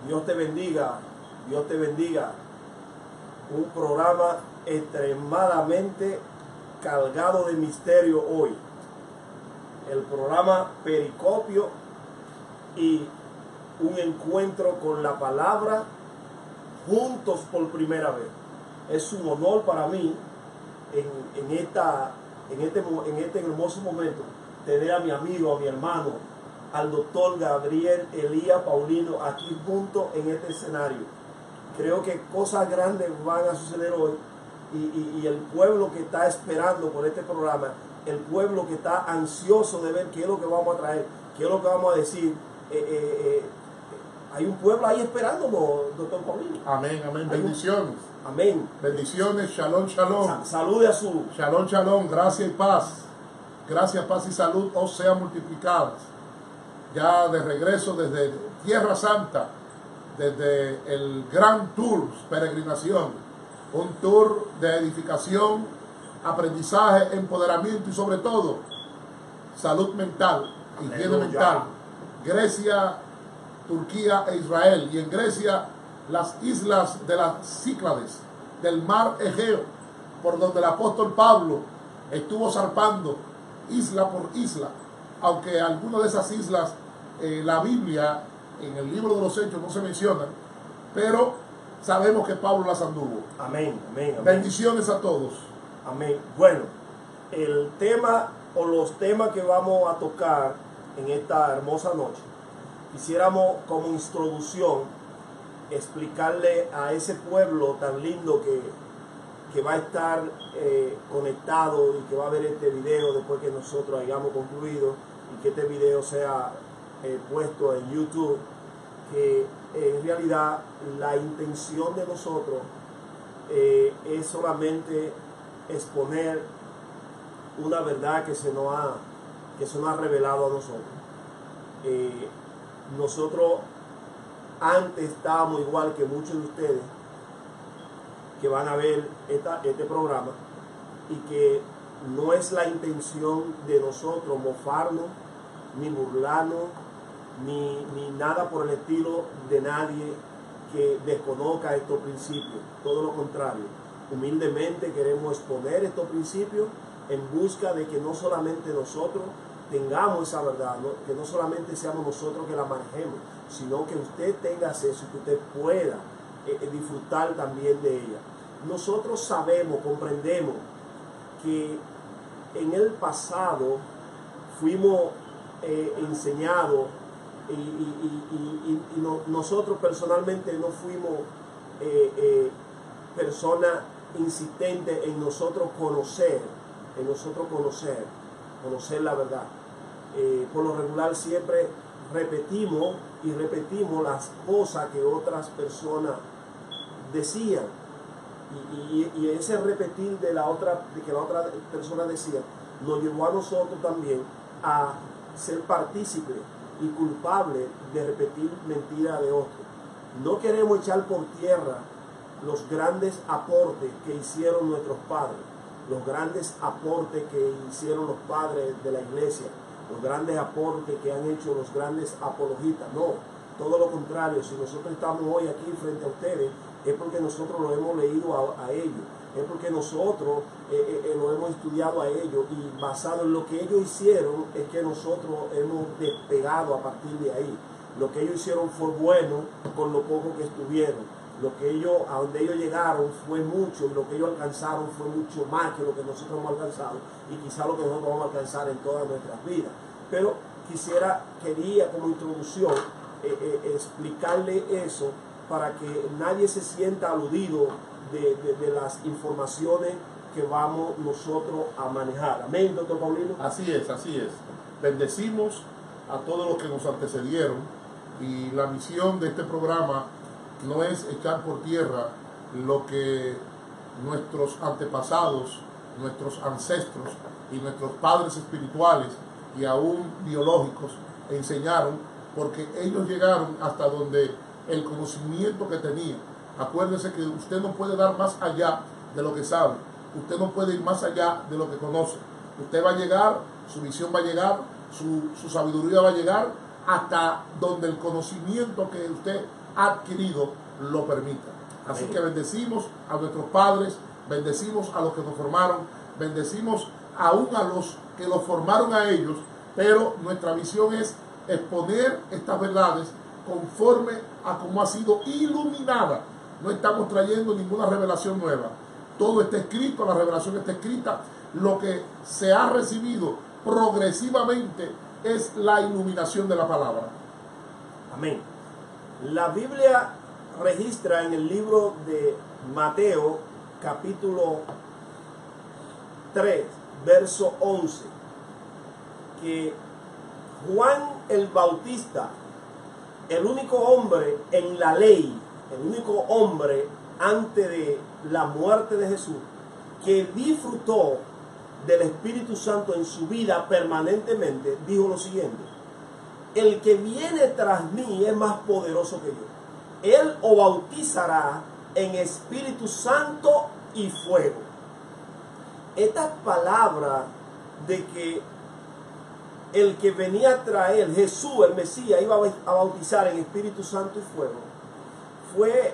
Dios te bendiga, Dios te bendiga. Un programa extremadamente cargado de misterio hoy. El programa Pericopio y un encuentro con la palabra juntos por primera vez. Es un honor para mí en este hermoso momento tener a mi amigo, a mi hermano, al doctor Gabriel Elías Paulino aquí junto en este escenario. Creo que cosas grandes van a suceder hoy y el pueblo que está esperando por este programa, el pueblo que está ansioso de ver qué es lo que vamos a traer, qué es lo que vamos a decir. Hay un pueblo ahí esperándonos, doctor Paulino. Amén, amén. Bendiciones. Amén. Bendiciones, shalom, shalom. Salude a su... Shalom, shalom. Gracia y paz. Gracias, paz y salud os sean multiplicadas. Ya de regreso desde Tierra Santa, desde el Gran Tour Peregrinación, un tour de edificación, aprendizaje, empoderamiento y sobre todo salud mental, higiene mental. Grecia, Turquía e Israel, y en Grecia las islas de las Cíclades, del mar Egeo, por donde el apóstol Pablo estuvo zarpando isla por isla, aunque algunas de esas islas la Biblia en el libro de los Hechos no se mencionan, pero sabemos que Pablo las anduvo. Amén, amén, amén. Bendiciones a todos. Amén. Bueno, el tema o los temas que vamos a tocar en esta hermosa noche, quisiéramos como introducción explicarle a ese pueblo tan lindo que va a estar conectado y que va a ver este video después que nosotros hayamos concluido y que este video sea puesto en YouTube, que en realidad la intención de nosotros es solamente exponer una verdad que se nos ha revelado a nosotros. Nosotros antes estábamos igual que muchos de ustedes que van a ver este programa, y que no es la intención de nosotros mofarnos, ni burlarnos, ni nada por el estilo de nadie que desconozca estos principios. Todo lo contrario, humildemente queremos exponer estos principios en busca de que no solamente nosotros tengamos esa verdad, ¿no? Que no solamente seamos nosotros que la manejemos, sino que usted tenga acceso y que usted pueda disfrutar también de ella. Nosotros sabemos, comprendemos que en el pasado fuimos enseñados y nosotros personalmente no fuimos personas insistentes en nosotros conocer la verdad. Por lo regular siempre repetimos las cosas que otras personas decían, y ese repetir de que la otra persona decía nos llevó a nosotros también a ser partícipes y culpables de repetir mentiras de otros. No queremos echar por tierra los grandes aportes que hicieron nuestros padres, los grandes aportes que hicieron los padres de la iglesia, los grandes aportes que han hecho los grandes apologistas. No, todo lo contrario. Si nosotros estamos hoy aquí frente a ustedes, es porque nosotros lo hemos leído a ellos, es porque nosotros lo hemos estudiado a ellos, y basado en lo que ellos hicieron es que nosotros hemos despegado a partir de ahí. Lo que ellos hicieron fue bueno con lo poco que estuvieron. A donde ellos llegaron fue mucho, y lo que ellos alcanzaron fue mucho más que lo que nosotros hemos alcanzado, y quizá lo que nosotros vamos a alcanzar en todas nuestras vidas. Pero quería como introducción explicarle eso, para que nadie se sienta aludido de las informaciones que vamos nosotros a manejar. Amén, doctor Paulino. Así es, así es. Bendecimos a todos los que nos antecedieron, y la misión de este programa no es echar por tierra lo que nuestros antepasados, nuestros ancestros y nuestros padres espirituales y aún biológicos enseñaron, porque ellos llegaron hasta donde el conocimiento que tenían. Acuérdese que usted no puede dar más allá de lo que sabe, usted no puede ir más allá de lo que conoce. Usted va a llegar, su visión va a llegar, su sabiduría va a llegar hasta donde el conocimiento que usted adquirido lo permita. Así que bendecimos a nuestros padres, bendecimos a los que nos formaron, bendecimos aún a los que los formaron a ellos, pero nuestra visión es exponer estas verdades conforme a cómo ha sido iluminada. No estamos trayendo ninguna revelación nueva. Todo está escrito, la revelación está escrita. Lo que se ha recibido progresivamente es la iluminación de la palabra. Amén. La Biblia registra en el libro de Mateo, capítulo 3, verso 11, que Juan el Bautista, el único hombre en la ley, el único hombre antes de la muerte de Jesús, que disfrutó del Espíritu Santo en su vida permanentemente, dijo lo siguiente: el que viene tras mí es más poderoso que yo. Él os bautizará en Espíritu Santo y fuego. Esta palabra de que el que venía a traer, Jesús, el Mesías, iba a bautizar en Espíritu Santo y fuego, fue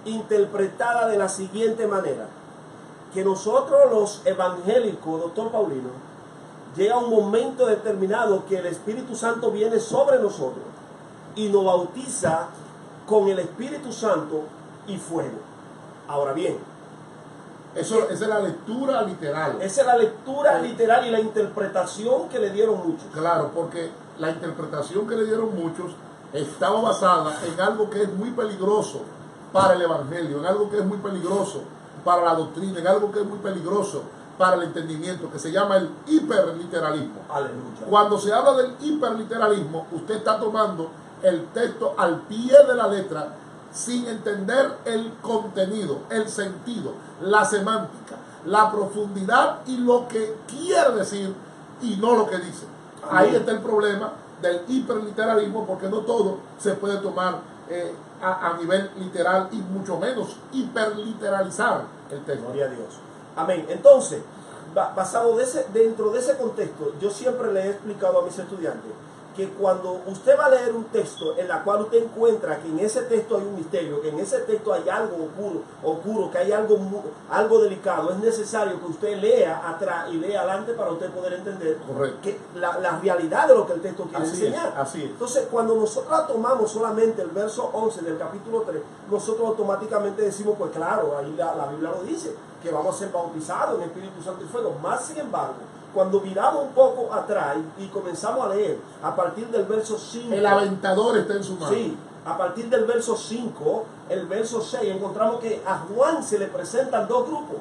interpretada de la siguiente manera: que nosotros los evangélicos, doctor Paulino, llega un momento determinado que el Espíritu Santo viene sobre nosotros y nos bautiza con el Espíritu Santo y fuego. Ahora bien, esa es la lectura literal. Esa es la lectura literal y la interpretación que le dieron muchos. Claro, porque la interpretación que le dieron muchos estaba basada en algo que es muy peligroso para el evangelio, en algo que es muy peligroso para la doctrina, en algo que es muy peligroso para el entendimiento, que se llama el hiperliteralismo. Aleluya. Cuando se habla del hiperliteralismo, usted está tomando el texto al pie de la letra sin entender el contenido, el sentido, la semántica, la profundidad y lo que quiere decir y no lo que dice. Ahí está el problema del hiperliteralismo, porque no todo se puede tomar a nivel literal y mucho menos hiperliteralizar el texto. Gloria a Dios. Amén. Entonces, basado dentro de ese contexto, yo siempre le he explicado a mis estudiantes que cuando usted va a leer un texto en la cual usted encuentra que en ese texto hay un misterio, que en ese texto hay algo oscuro, que hay algo delicado, es necesario que usted lea atrás y lea adelante para usted poder entender que la realidad de lo que el texto quiere enseñar. Así es. Entonces, cuando nosotros tomamos solamente el verso 11 del capítulo 3, nosotros automáticamente decimos, pues claro, ahí la Biblia lo dice, que vamos a ser bautizados en Espíritu Santo y fuego. Más sin embargo, cuando miramos un poco atrás y comenzamos a leer a partir del verso 5, el aventador está en su mano. Sí, a partir del verso 5, el verso 6, encontramos que a Juan se le presentan dos grupos.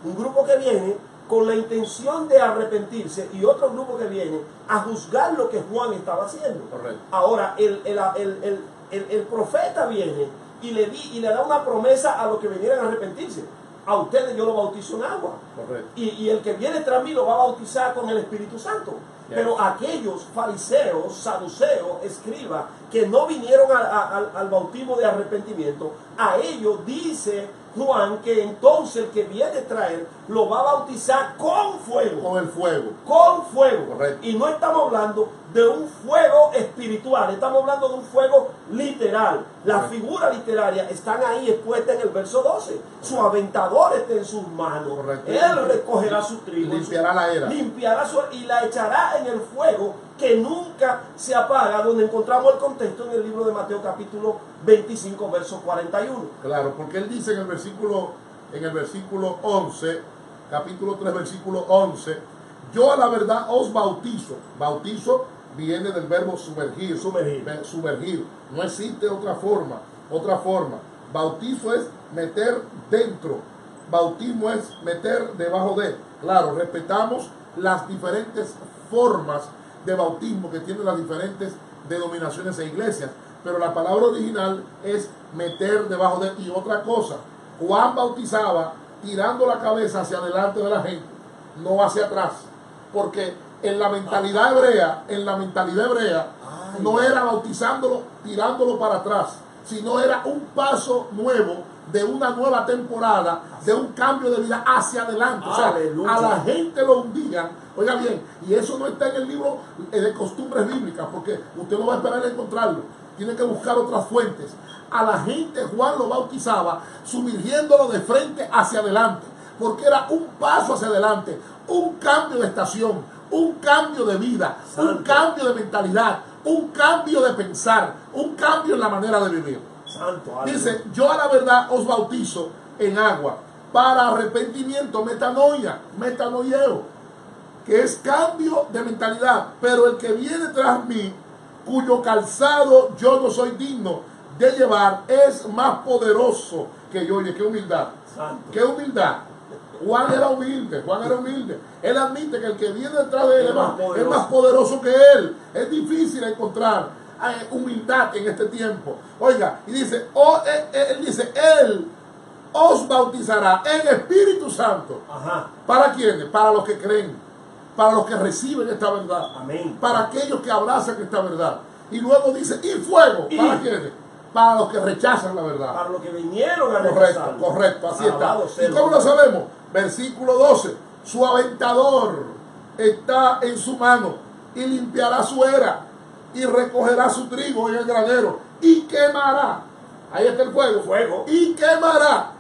Un grupo que viene con la intención de arrepentirse y otro grupo que viene a juzgar lo que Juan estaba haciendo. Correcto. Ahora, el profeta viene y le da una promesa a los que vinieran a arrepentirse. A ustedes yo lo bautizo en agua. Correcto. Y el que viene tras mí lo va a bautizar con el Espíritu Santo. Yes. Pero aquellos fariseos, saduceos, escribas, que no vinieron al bautismo de arrepentimiento, a ellos dice Juan que entonces el que viene a traer lo va a bautizar con fuego. Con el fuego. Con fuego. Correcto. Y no estamos hablando de un fuego espiritual, estamos hablando de un fuego literal. Las figuras literarias están ahí expuestas en el verso 12. Su aventador está en sus manos. Correcto. Él recogerá su trigo. Limpiará la era. Limpiará y la echará en el fuego que nunca se apaga, donde encontramos el contexto en el libro de Mateo capítulo 25, verso 41. Claro, porque él dice en el versículo 11, capítulo 3, versículo 11, yo a la verdad os bautizo. Bautizo viene del verbo sumergir. Sumergir. No existe otra forma. Bautizo es meter dentro. Bautismo es meter debajo de. Claro, respetamos las diferentes formas de bautismo que tienen las diferentes denominaciones e iglesias, pero la palabra original es meter debajo de. Y otra cosa, Juan bautizaba tirando la cabeza hacia adelante de la gente, no hacia atrás, porque en la mentalidad hebrea, no era bautizándolo, tirándolo para atrás, sino era un paso nuevo de una nueva temporada, de un cambio de vida hacia adelante. O sea, a la gente lo hundían. Oiga bien, y eso no está en el libro de costumbres bíblicas, porque usted no va a esperar a encontrarlo. tiene que buscar otras fuentes. A la gente Juan lo bautizaba sumergiéndolo de frente hacia adelante, porque era un paso hacia adelante, un cambio de estación, un cambio de vida, un cambio de mentalidad, un cambio de pensar, un cambio en la manera de vivir. Dice, yo a la verdad os bautizo en agua para arrepentimiento, metanoieo, que es cambio de mentalidad, pero el que viene tras mí, cuyo calzado yo no soy digno de llevar, es más poderoso que yo. Oye, qué humildad, qué humildad. Juan era humilde. Él admite que el que viene detrás de él es más poderoso que él. Es difícil encontrar humildad en este tiempo. Oiga, y dice, él dice, él os bautizará en Espíritu Santo. Ajá. ¿Para quiénes? Para los que creen, para los que reciben esta verdad. Amén. Para aquellos que abrazan esta verdad. Y luego dice, y fuego. ¿Para quiénes? Para los que rechazan la verdad. Para los que vinieron a rechazar. Correcto, así está. ¿Y cómo lo sabemos? Versículo 12. Su aventador está en su mano y limpiará su era y recogerá su trigo en el granero y quemará. Ahí está el fuego. Y quemará.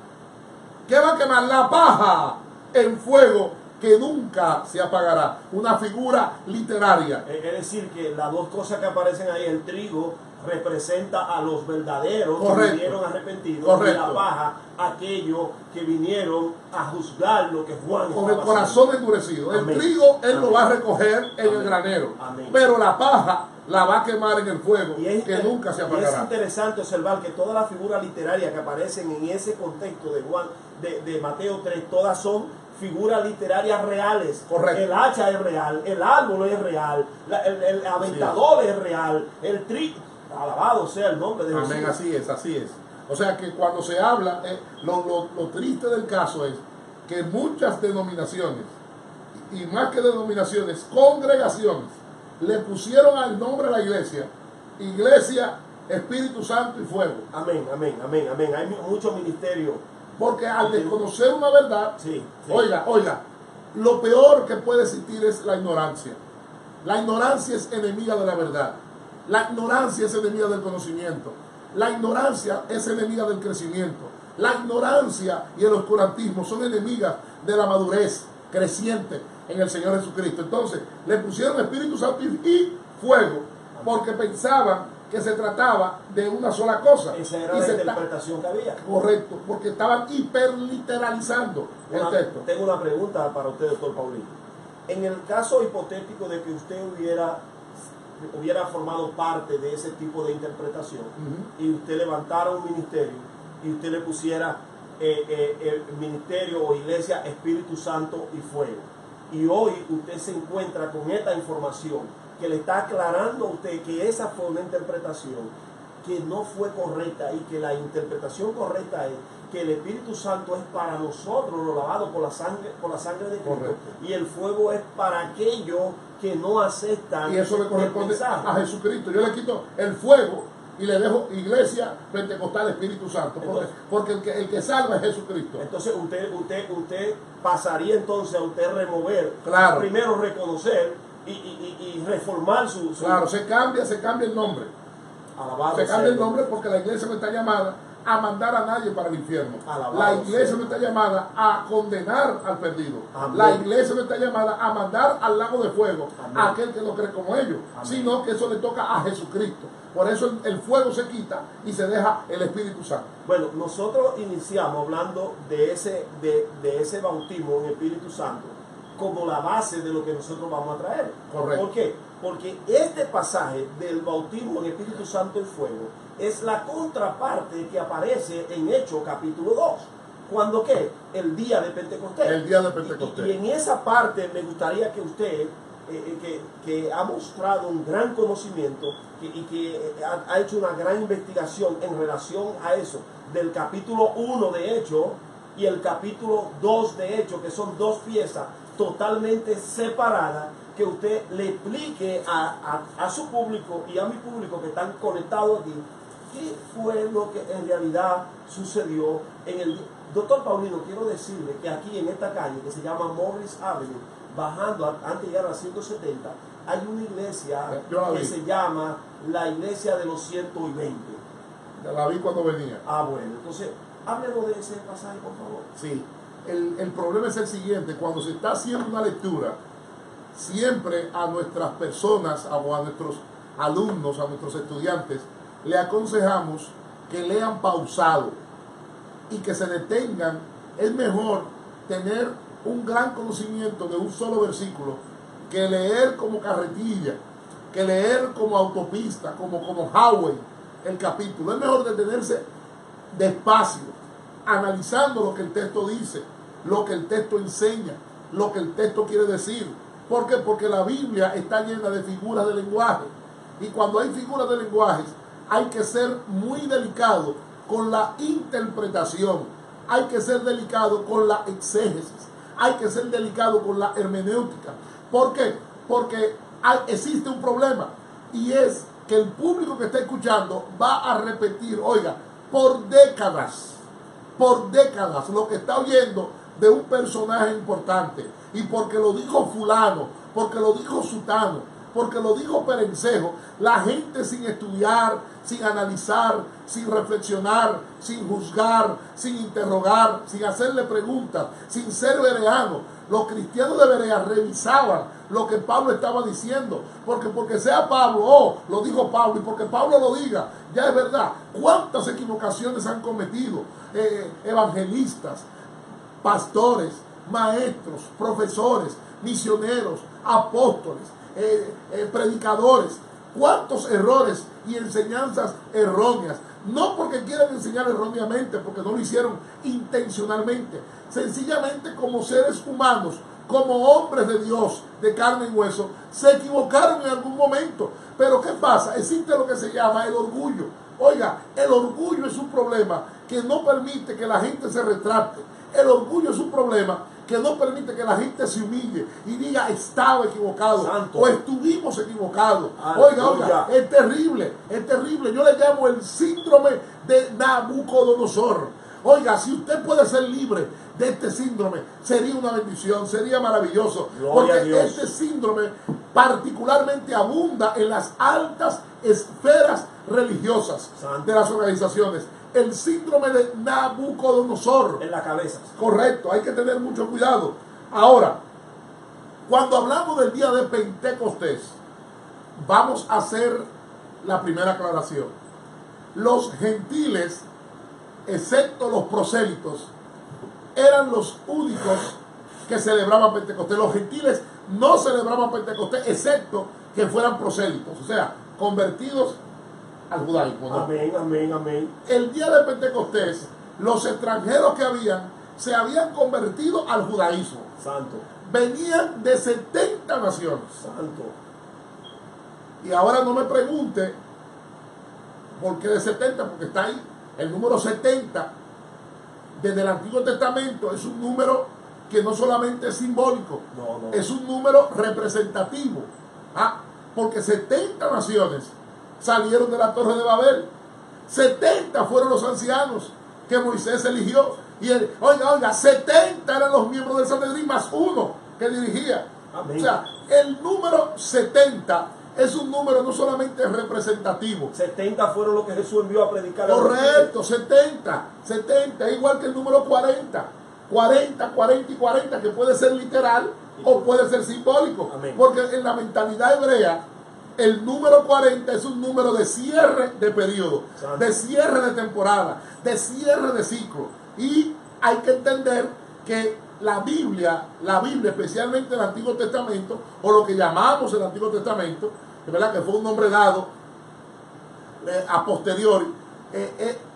¿Qué va a quemar? La paja en fuego que nunca se apagará. Una figura literaria. Es decir, que las dos cosas que aparecen ahí, el trigo representa a los verdaderos que vinieron arrepentidos, y la paja aquellos que vinieron a juzgar lo que Juan con el corazón endurecido. El trigo él lo va a recoger en el granero, pero la paja la va a quemar en el fuego que nunca se apagará. Es interesante observar que todas las figuras literarias que aparecen en ese contexto de Juan, de Mateo 3, todas son figuras literarias reales. Correcto. El hacha es real, el árbol es real, el aventador es real, el trigo. Alabado sea el nombre de Jesús. Amén, así es. O sea que cuando se habla, lo triste del caso es que muchas denominaciones, y más que denominaciones, congregaciones, le pusieron al nombre a la iglesia, Espíritu Santo y Fuego. Amén. Hay muchos ministerios. Porque al desconocer una verdad, oiga, lo peor que puede existir es la ignorancia. La ignorancia es enemiga de la verdad. La ignorancia es enemiga del conocimiento. La ignorancia es enemiga del crecimiento. La ignorancia y el oscurantismo son enemigas de la madurez creciente en el Señor Jesucristo. Entonces, le pusieron Espíritu Santo y fuego porque pensaban que se trataba de una sola cosa. Esa era la interpretación que había. Correcto, porque estaban hiperliteralizando el texto. Tengo una pregunta para usted, doctor Paulino. En el caso hipotético de que usted hubiera formado parte de ese tipo de interpretación, y usted levantara un ministerio y usted le pusiera el ministerio o iglesia Espíritu Santo y Fuego, y hoy usted se encuentra con esta información que le está aclarando a usted que esa fue una interpretación que no fue correcta, y que la interpretación correcta es que el Espíritu Santo es para nosotros, lo lavado por la sangre de Cristo. Correcto. Y el fuego es para aquellos que no aceptan. Y eso le corresponde a Jesucristo. Yo le quito el fuego y le dejo iglesia pentecostal Espíritu Santo, porque el que salva es Jesucristo. Entonces usted pasaría entonces a usted remover, primero reconocer y reformar su... Claro, se cambia el nombre. Alabado se cambia el nombre porque la iglesia no está llamada a mandar a nadie para el infierno. La iglesia no está llamada a condenar al perdido. Amén. La iglesia no está llamada a mandar al lago de fuego a aquel que no cree como ellos, sino que eso le toca a Jesucristo. Por eso el fuego se quita y se deja el Espíritu Santo. Bueno, nosotros iniciamos hablando de ese bautismo en Espíritu Santo como la base de lo que nosotros vamos a traer. Correcto. ¿Por qué? Porque este pasaje del bautismo en Espíritu Santo y Fuego es la contraparte que aparece en Hechos capítulo 2. ¿Cuándo qué? El día de Pentecostés. El día de Pentecostés. Y en esa parte me gustaría que usted, que ha mostrado un gran conocimiento y que ha hecho una gran investigación en relación a eso, del capítulo 1 de Hechos y el capítulo 2 de Hechos, que son dos piezas totalmente separadas, que usted le explique a su público y a mi público que están conectados aquí, qué fue lo que en realidad sucedió en el... Doctor Paulino, quiero decirle que aquí en esta calle, que se llama Morris Avenue, bajando antes de llegar a 170, hay una iglesia Yo que se llama la iglesia de los 120. La vi cuando venía. Ah, bueno, entonces, háblenos de ese pasaje, por favor. Sí, el problema es el siguiente: cuando se está haciendo una lectura, siempre a nuestras personas, o a nuestros alumnos, a nuestros estudiantes, le aconsejamos que lean pausado y que se detengan. Es mejor tener un gran conocimiento de un solo versículo que leer como carretilla, que leer como autopista, como highway el capítulo. Es mejor detenerse despacio, analizando lo que el texto dice, lo que el texto enseña, lo que el texto quiere decir. ¿Por qué? Porque la Biblia está llena de figuras de lenguaje. Y cuando hay figuras de lenguajes, hay que ser muy delicado con la interpretación. Hay que ser delicado con la exégesis. Hay que ser delicado con la hermenéutica. ¿Por qué? Porque existe un problema. Y es que el público que está escuchando va a repetir, oiga, por décadas, lo que está oyendo de un personaje importante. Y porque lo dijo fulano, porque lo dijo sutano, porque lo dijo perencejo, la gente sin estudiar, sin analizar, sin reflexionar, sin juzgar, sin interrogar, sin hacerle preguntas, sin ser bereano. Los cristianos de Berea revisaban lo que Pablo estaba diciendo, porque sea Pablo, lo dijo Pablo, y porque Pablo lo diga, ya es verdad. ¿Cuántas equivocaciones han cometido evangelistas, pastores, maestros, profesores, misioneros, apóstoles, predicadores? ¿Cuántos errores y enseñanzas erróneas? No porque quieran enseñar erróneamente, porque no lo hicieron intencionalmente. Sencillamente, como seres humanos, como hombres de Dios, de carne y hueso, se equivocaron en algún momento. Pero ¿qué pasa? Existe lo que se llama el orgullo. Oiga, el orgullo es un problema que no permite que la gente se retracte. El orgullo es un problema que no permite que la gente se humille y diga estaba equivocado. Santo. O estuvimos equivocados. Oiga, es terrible, es terrible. Yo le llamo el síndrome de Nabucodonosor. Oiga, si usted puede ser libre de este síndrome, sería una bendición, sería maravilloso. Gloria porque este síndrome particularmente abunda en las altas esferas religiosas Santo. de las organizaciones. El síndrome de Nabucodonosor. En la cabeza. Correcto, hay que tener mucho cuidado. Ahora, cuando hablamos del día de Pentecostés, vamos a hacer la primera aclaración. Los gentiles, excepto los prosélitos, eran los únicos que celebraban Pentecostés. Los gentiles no celebraban Pentecostés, excepto que fueran prosélitos, o sea, convertidos al judaísmo, ¿no? Amén, amén, amén. El día de Pentecostés, los extranjeros que se habían convertido al judaísmo. Santo. Venían de 70 naciones. Santo. Y ahora no me pregunte por qué de 70, porque está ahí. El número 70 desde el Antiguo Testamento es un número que no solamente es simbólico, No. es un número representativo. Porque 70 naciones salieron de la Torre de Babel. 70 fueron los ancianos que Moisés eligió. Y oiga, 70 eran los miembros del Sanedrín más uno que dirigía. Amén. O sea, el número 70 es un número no solamente representativo. 70 fueron los que Jesús envió a predicar. Correcto, 70, igual que el número 40. 40, 40 y 40, que puede ser literal o puede ser simbólico. Amén. Porque en la mentalidad hebrea, el número 40 es un número de cierre de periodo, Santo. de cierre de temporada, de cierre de ciclo. Y hay que entender que la Biblia, especialmente el Antiguo Testamento, o lo que llamamos el Antiguo Testamento, ¿verdad?, que fue un nombre dado a posteriori,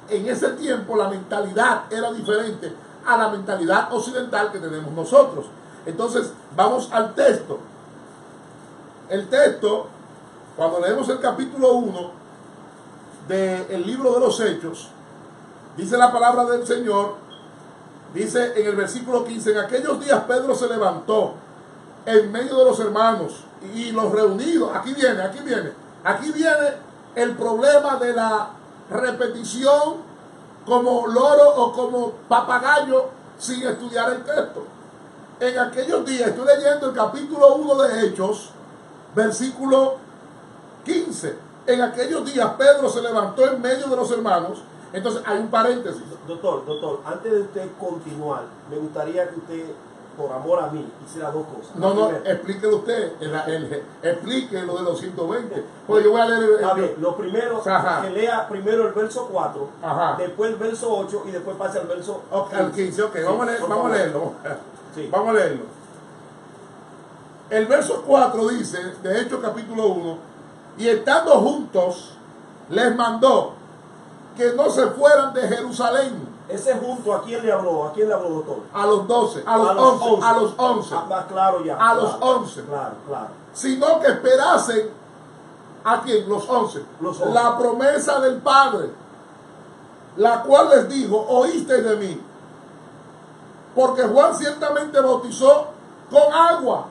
en ese tiempo la mentalidad era diferente a la mentalidad occidental que tenemos nosotros. Entonces, vamos al texto. El texto, cuando leemos el capítulo 1 del libro de los Hechos, dice la palabra del Señor, dice en el versículo 15, en aquellos días Pedro se levantó en medio de los hermanos y los reunidos. Aquí viene el problema de la repetición como loro o como papagayo sin estudiar el texto. En aquellos días, estoy leyendo el capítulo 1 de Hechos, Versículo 15. En aquellos días Pedro se levantó en medio de los hermanos. Entonces hay un paréntesis. Doctor, antes de usted continuar, me gustaría que usted, por amor a mí, hiciera dos cosas. No, explíquelo usted, explique lo de los 120. Pues yo voy a leer lo primero, que lea primero el verso 4, después el verso 8 y después pase al verso 15. Al 15, ok, sí, vamos a leerlo. Sí. Vamos a leerlo. El verso 4 dice, de Hechos capítulo 1, y estando juntos, les mandó que no se fueran de Jerusalén. Ese junto, ¿a quién le habló? ¿A quién le habló, doctor? A los 12, a los 11. Claro ya. A los 11. Claro. Sino que esperasen, ¿a quién? Los 11. La promesa del Padre, la cual les dijo, oísteis de mí. Porque Juan ciertamente bautizó con agua.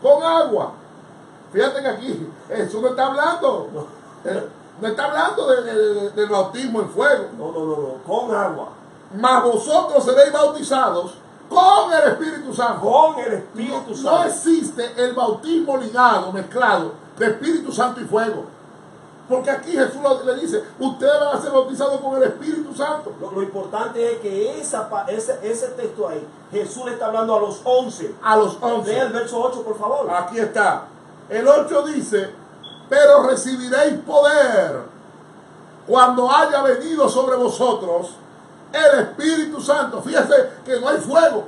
Con agua. Fíjate que aquí, eso no está hablando. No está hablando del bautismo en fuego. No, con agua. Mas vosotros seréis bautizados con el Espíritu Santo. Con el Espíritu Santo. No existe el bautismo ligado, mezclado, de Espíritu Santo y fuego. Porque aquí Jesús le dice, ustedes van a ser bautizados con el Espíritu Santo. Lo importante es que ese texto ahí, Jesús le está hablando a los 11. A los 11. Lea el verso 8, por favor. Aquí está. El 8 dice, pero recibiréis poder cuando haya venido sobre vosotros el Espíritu Santo. Fíjese que no hay fuego.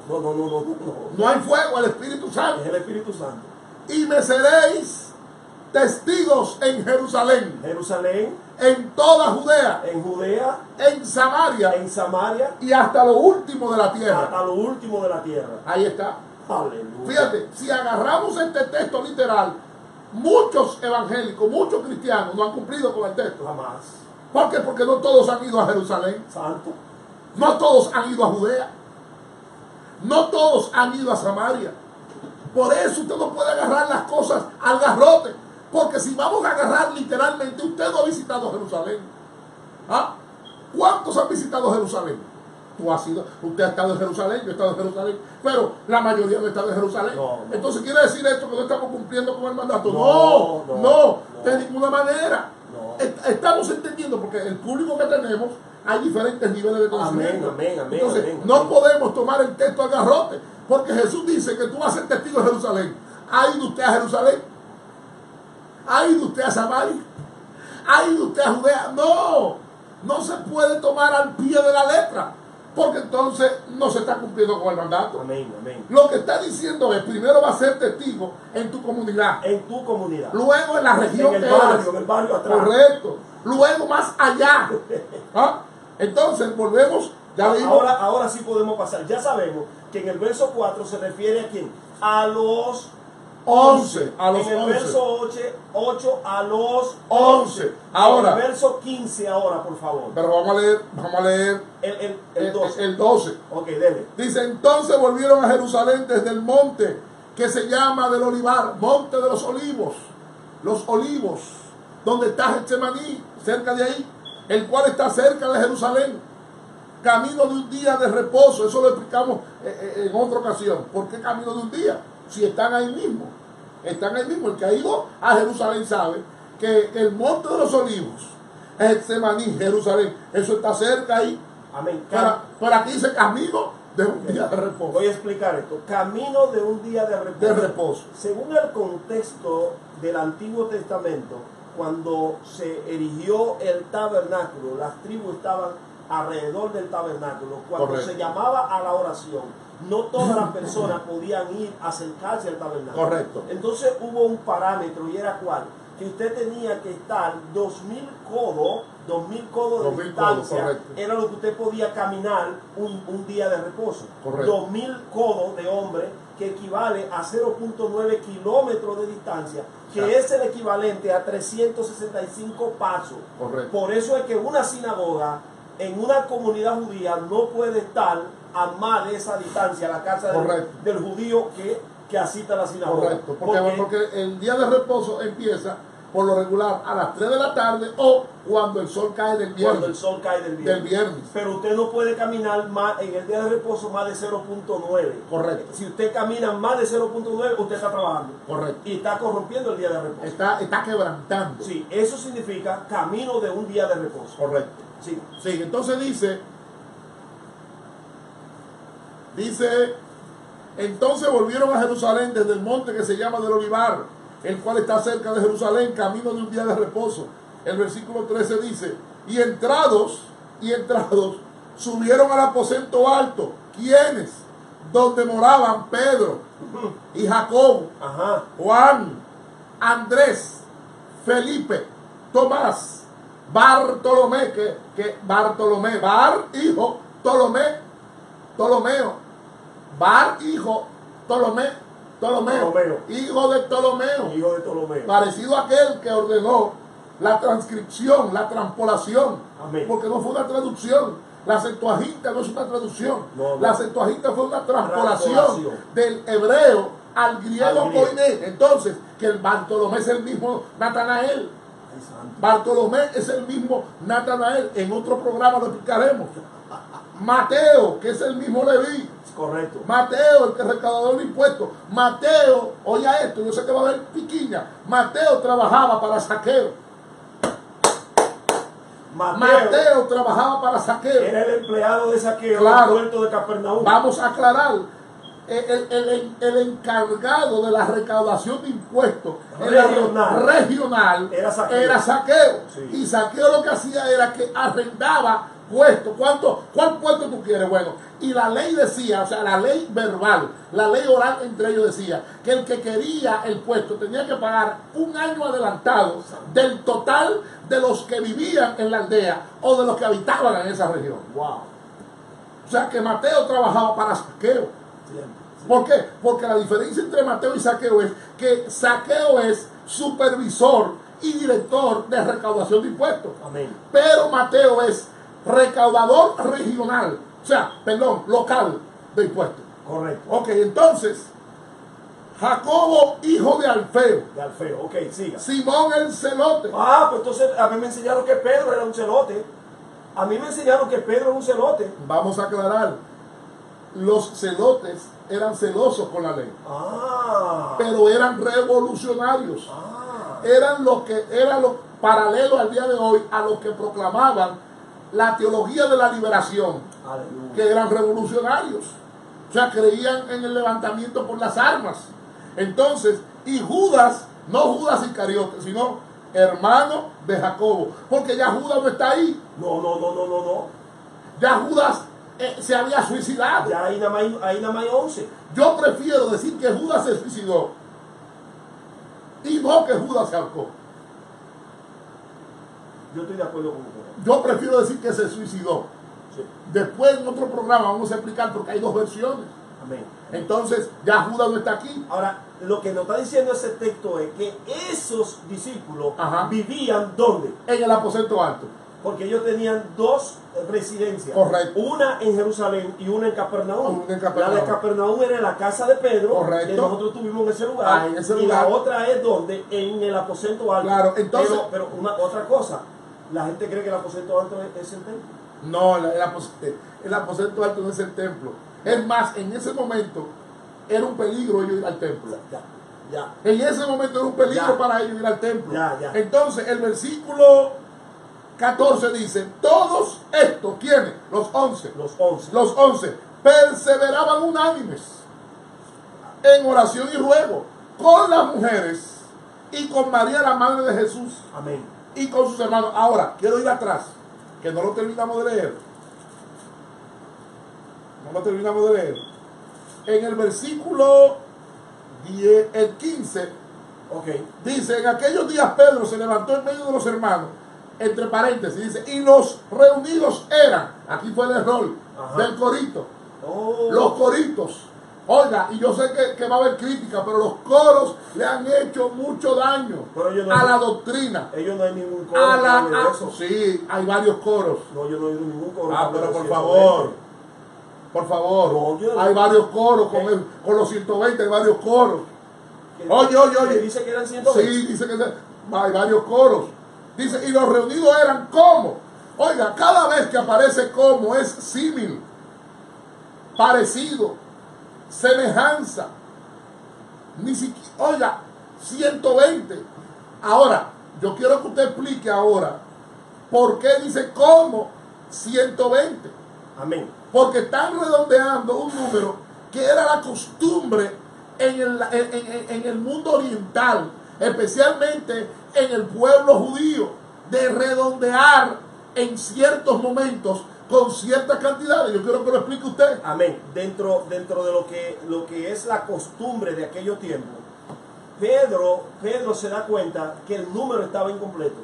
No hay fuego, el Espíritu Santo. Es el Espíritu Santo. Y me seréis testigos en Jerusalén. En toda Judea. En Samaria. Y hasta lo último de la tierra. Ahí está. Aleluya. Fíjate, si agarramos este texto literal, muchos evangélicos, muchos cristianos no han cumplido con el texto. Jamás. ¿Por qué? Porque no todos han ido a Jerusalén. Santo. No todos han ido a Judea. No todos han ido a Samaria. Por eso usted no puede agarrar las cosas al garrote. Porque si vamos a agarrar literalmente, usted no ha visitado Jerusalén. ¿Ah? ¿Cuántos han visitado Jerusalén? Usted ha estado en Jerusalén, yo he estado en Jerusalén, pero la mayoría no ha estado en Jerusalén. Entonces quiere decir esto que no estamos cumpliendo con el mandato. No, de ninguna manera. Estamos entendiendo, porque el público que tenemos hay diferentes niveles de conocimiento. Entonces no podemos tomar el texto al garrote, porque Jesús dice que tú vas a ser testigo de Jerusalén. ¿Ha ido usted a Jerusalén? ¿Ha ido usted a Samaria? ¿Ha ido usted a Judea? No se puede tomar al pie de la letra, porque entonces no se está cumpliendo con el mandato. Lo que está diciendo es, primero va a ser testigo en tu comunidad. Luego en la región en el barrio atrás. Correcto. Luego más allá. ¿Ah? Entonces volvemos. Ahora sí podemos pasar. Ya sabemos que en el verso 4 se refiere a quién. A los 11. En el verso 8 a los 11. Ahora. En el verso 15 ahora, por favor. Pero vamos a leer el 12. Ok, dele. Dice, entonces volvieron a Jerusalén desde el monte que se llama del Olivar, monte de los olivos, donde está Getsemaní, cerca de ahí, el cual está cerca de Jerusalén, camino de un día de reposo. Eso lo explicamos en otra ocasión. ¿Por qué camino de un día? Si están ahí mismo. El que ha ido a Jerusalén sabe que el monte de los olivos, Getsemaní, Jerusalén, eso está cerca ahí. Amén. Pero aquí dice camino de un día de reposo. Voy a explicar esto. Camino de un día de reposo. Según el contexto del Antiguo Testamento, cuando se erigió el tabernáculo, las tribus estaban alrededor del tabernáculo. Cuando Correcto. se llamaba a la oración, no todas las personas podían ir a acercarse al tabernáculo. Correcto. Entonces hubo un parámetro, y era cuál, que usted tenía que estar 2000 codos de distancia, era lo que usted podía caminar un día de reposo. Correcto. 2000 codos de hombre, que equivale a 0.9 kilómetros de distancia, que es el equivalente a 365 pasos. Correcto. Por eso es que una sinagoga en una comunidad judía no puede estar a más de esa distancia, la casa del judío que asista a la sinagoga. Correcto, porque el día de reposo empieza por lo regular a las 3 de la tarde o cuando el sol cae del viernes. Cuando el sol cae del viernes. Pero usted no puede caminar más en el día de reposo más de 0.9. Correcto. Si usted camina más de 0.9, usted está trabajando. Correcto. Y está corrompiendo el día de reposo. Está quebrantando. Sí, eso significa camino de un día de reposo. Correcto. Sí. Sí, entonces dice, entonces volvieron a Jerusalén desde el monte que se llama del Olivar, el cual está cerca de Jerusalén, camino de un día de reposo. El versículo 13 dice, y entrados, subieron al aposento alto. ¿Quiénes? Donde moraban Pedro y Jacobo, Juan, Andrés, Felipe, Tomás, Bartolomé, Bar, hijo, Ptolomeo, Bar, hijo, Ptolomeo, hijo de Ptolomeo, parecido a aquel que ordenó la transcripción, la transpolación, porque no fue una traducción. La Septuaginta no es una traducción, la Septuaginta fue una transpolación del hebreo al griego koiné. Entonces, que el Bartolomé es el mismo Natanael. Bartolomé es el mismo Natanael. En otro programa lo explicaremos. Mateo, que es el mismo Leví. Correcto. Mateo, el que recaudador de impuestos. Mateo, oiga esto, yo sé que va a haber piquiña. Mateo trabajaba para Zaqueo. Mateo trabajaba para Zaqueo. Era el empleado de Zaqueo, claro, del puerto de Capernaum. Vamos a aclarar. El encargado de la recaudación de impuestos regional era Zaqueo. Sí. Y Zaqueo lo que hacía era que arrendaba puestos. ¿Cuál puesto tú quieres? Bueno, y la ley decía, o sea, la ley verbal, la ley oral entre ellos decía que el que quería el puesto tenía que pagar un año adelantado del total de los que vivían en la aldea o de los que habitaban en esa región. Wow. O sea que Mateo trabajaba para Zaqueo. ¿Por qué? Porque la diferencia entre Mateo y Zaqueo es que Zaqueo es supervisor y director de recaudación de impuestos. Amén. Pero Mateo es recaudador regional, o sea, local de impuestos. Correcto. Ok, entonces, Jacobo, hijo de Alfeo. De Alfeo, ok, siga. Simón el celote. Pues entonces a mí me enseñaron que Pedro era un celote. A mí me enseñaron que Pedro era un celote. Vamos a aclarar. Los celotes eran celosos con la ley. Pero eran revolucionarios. Eran lo paralelo al día de hoy a los que proclamaban la teología de la liberación. Aleluya. Que eran revolucionarios. O sea, creían en el levantamiento por las armas. Entonces, y Judas, no Judas Iscariote, sino hermano de Jacobo. Porque ya Judas no está ahí. No. Ya Judas se había suicidado. Ya ahí nada más hay 11. Yo prefiero decir que Judas se suicidó y no que Judas se ahorcó. Yo estoy de acuerdo con usted. Yo prefiero decir que se suicidó. Sí. Después en otro programa vamos a explicar porque hay dos versiones. Amén. Entonces ya Judas no está aquí. Ahora, lo que nos está diciendo ese texto es que esos discípulos vivían ¿dónde? En el aposento alto. Porque ellos tenían dos residencias. Correcto. Una en Jerusalén y una en Capernaum. Una en Capernaum. La de Capernaum era en la casa de Pedro. Correcto. Que nosotros tuvimos en ese lugar. En ese y lugar. la otra es donde, en el aposento alto. Claro, entonces. Pero otra cosa. La gente cree que el aposento alto es el templo. No, el aposento alto no es el templo. Es más, en ese momento era un peligro ellos ir al templo. Ya. En ese momento era un peligro para ellos ir al templo. Ya. Entonces, el versículo 14 dice, todos estos, ¿quiénes? Los 11. Los 11 perseveraban unánimes en oración y ruego con las mujeres y con María, la madre de Jesús. Amén. Y con sus hermanos. Ahora, quiero ir atrás, que no lo terminamos de leer. En el versículo 15, dice, en aquellos días Pedro se levantó en medio de los hermanos, entre paréntesis, dice, y los reunidos eran, aquí fue el error del corito, los coritos. Oiga, y yo sé que va a haber crítica, pero los coros le han hecho mucho daño a la doctrina. Ellos no hay ningún coro. Sí, hay varios coros. No, yo no he oído ningún coro. Pero por favor, hay varios coros, con los 120 hay varios coros. Oye. Dice que eran 120. Sí, dice que hay varios coros. Dice, y los reunidos eran como. Oiga, cada vez que aparece como es símil, parecido, semejanza. Ni siquiera, oiga, 120. Ahora, yo quiero que usted explique ahora por qué dice como 120. Amén. Porque están redondeando un número que era la costumbre en el mundo oriental, especialmente en el pueblo judío, de redondear en ciertos momentos con ciertas cantidades. Yo quiero que lo explique usted. Amén. Dentro de lo que es la costumbre de aquellos tiempos, Pedro se da cuenta que el número estaba incompleto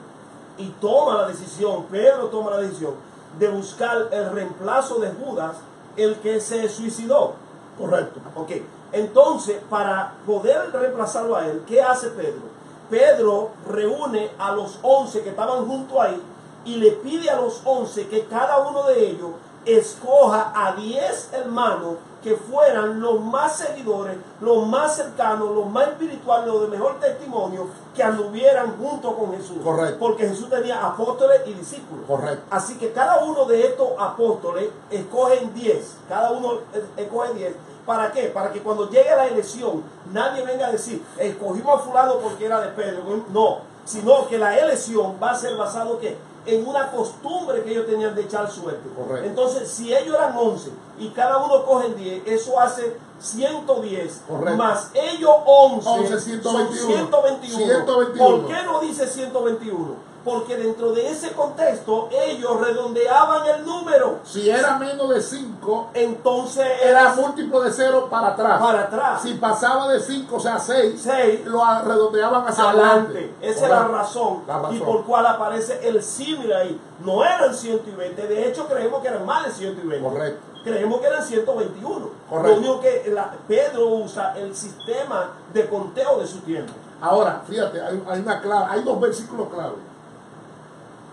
y Pedro toma la decisión de buscar el reemplazo de Judas, el que se suicidó. Correcto. Ok, entonces para poder reemplazarlo a él, ¿qué hace Pedro? Pedro reúne a los 11 que estaban junto ahí y le pide a los 11 que cada uno de ellos escoja a 10 hermanos que fueran los más seguidores, los más cercanos, los más espirituales, los de mejor testimonio, que anduvieran junto con Jesús. Correcto. Porque Jesús tenía apóstoles y discípulos. Correcto. Así que cada uno de estos apóstoles escogen 10. Cada uno escoge 10. ¿Para qué? Para que cuando llegue la elección, nadie venga a decir, escogimos a fulano porque era de Pedro. No, sino que la elección va a ser basado ¿qué? En una costumbre que ellos tenían de echar suerte. Correcto. Entonces, si ellos eran 11 y cada uno cogen 10, eso hace 110. Correcto. Más ellos 11 121. son 121. 121. ¿Por qué no dice 121? Porque dentro de ese contexto ellos redondeaban el número. Si era menos de 5, entonces era múltiplo de 0 para atrás. Para atrás. Si pasaba de 5, o sea 6, 6 lo redondeaban hacia adelante. Esa es la razón. La razón. Y por cual aparece el símil ahí. No eran 120. De hecho, creemos que eran más de 120. Correcto. Creemos que eran 121. Correcto. Lo único que Pedro usa el sistema de conteo de su tiempo. Ahora, fíjate, hay una clave, hay dos versículos clave.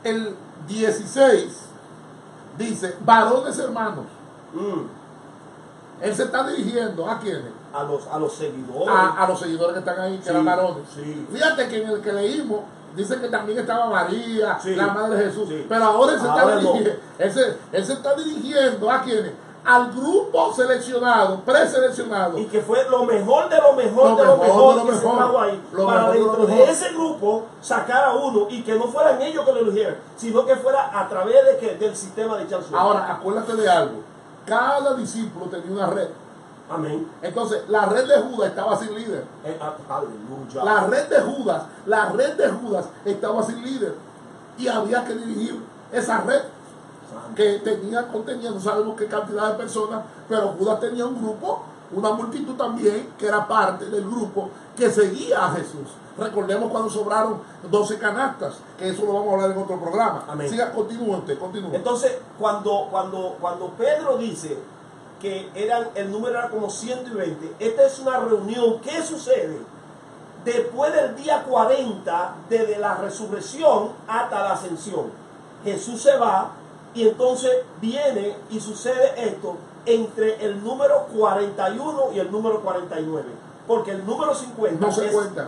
El 16 dice, varones hermanos. Él se está dirigiendo ¿a quiénes? A los seguidores. A los seguidores que están ahí, que eran varones. Sí. Fíjate que en el que leímos, dice que también estaba María, Sí. la madre de Jesús. Sí. Pero ahora él se está Ahora dirigiendo. Él se está dirigiendo ¿a quiénes? Al grupo seleccionado, preseleccionado. Y que fue lo mejor de lo mejor de lo mejor que se trajo ahí. Para dentro de ese grupo sacar a uno y que no fueran ellos que lo eligieran, sino que fuera a través del sistema de echar suerte. Ahora, acuérdate de algo. Cada discípulo tenía una red. Amén. Entonces, la red de Judas estaba sin líder. Aleluya. La red de Judas estaba sin líder. Y había que dirigir esa red que contenía, no sabemos qué cantidad de personas, pero Judas tenía un grupo, una multitud también, que era parte del grupo que seguía a Jesús. Recordemos cuando sobraron 12 canastas, que eso lo vamos a hablar en otro programa. Amén. Siga, continúe usted, continúe. Entonces, cuando Pedro dice que el número era como 120, esta es una reunión. ¿Qué sucede? Después del día 40, desde la resurrección hasta la ascensión, Jesús se va. Y entonces viene y sucede esto entre el número 41 y el número 49. Porque el número 50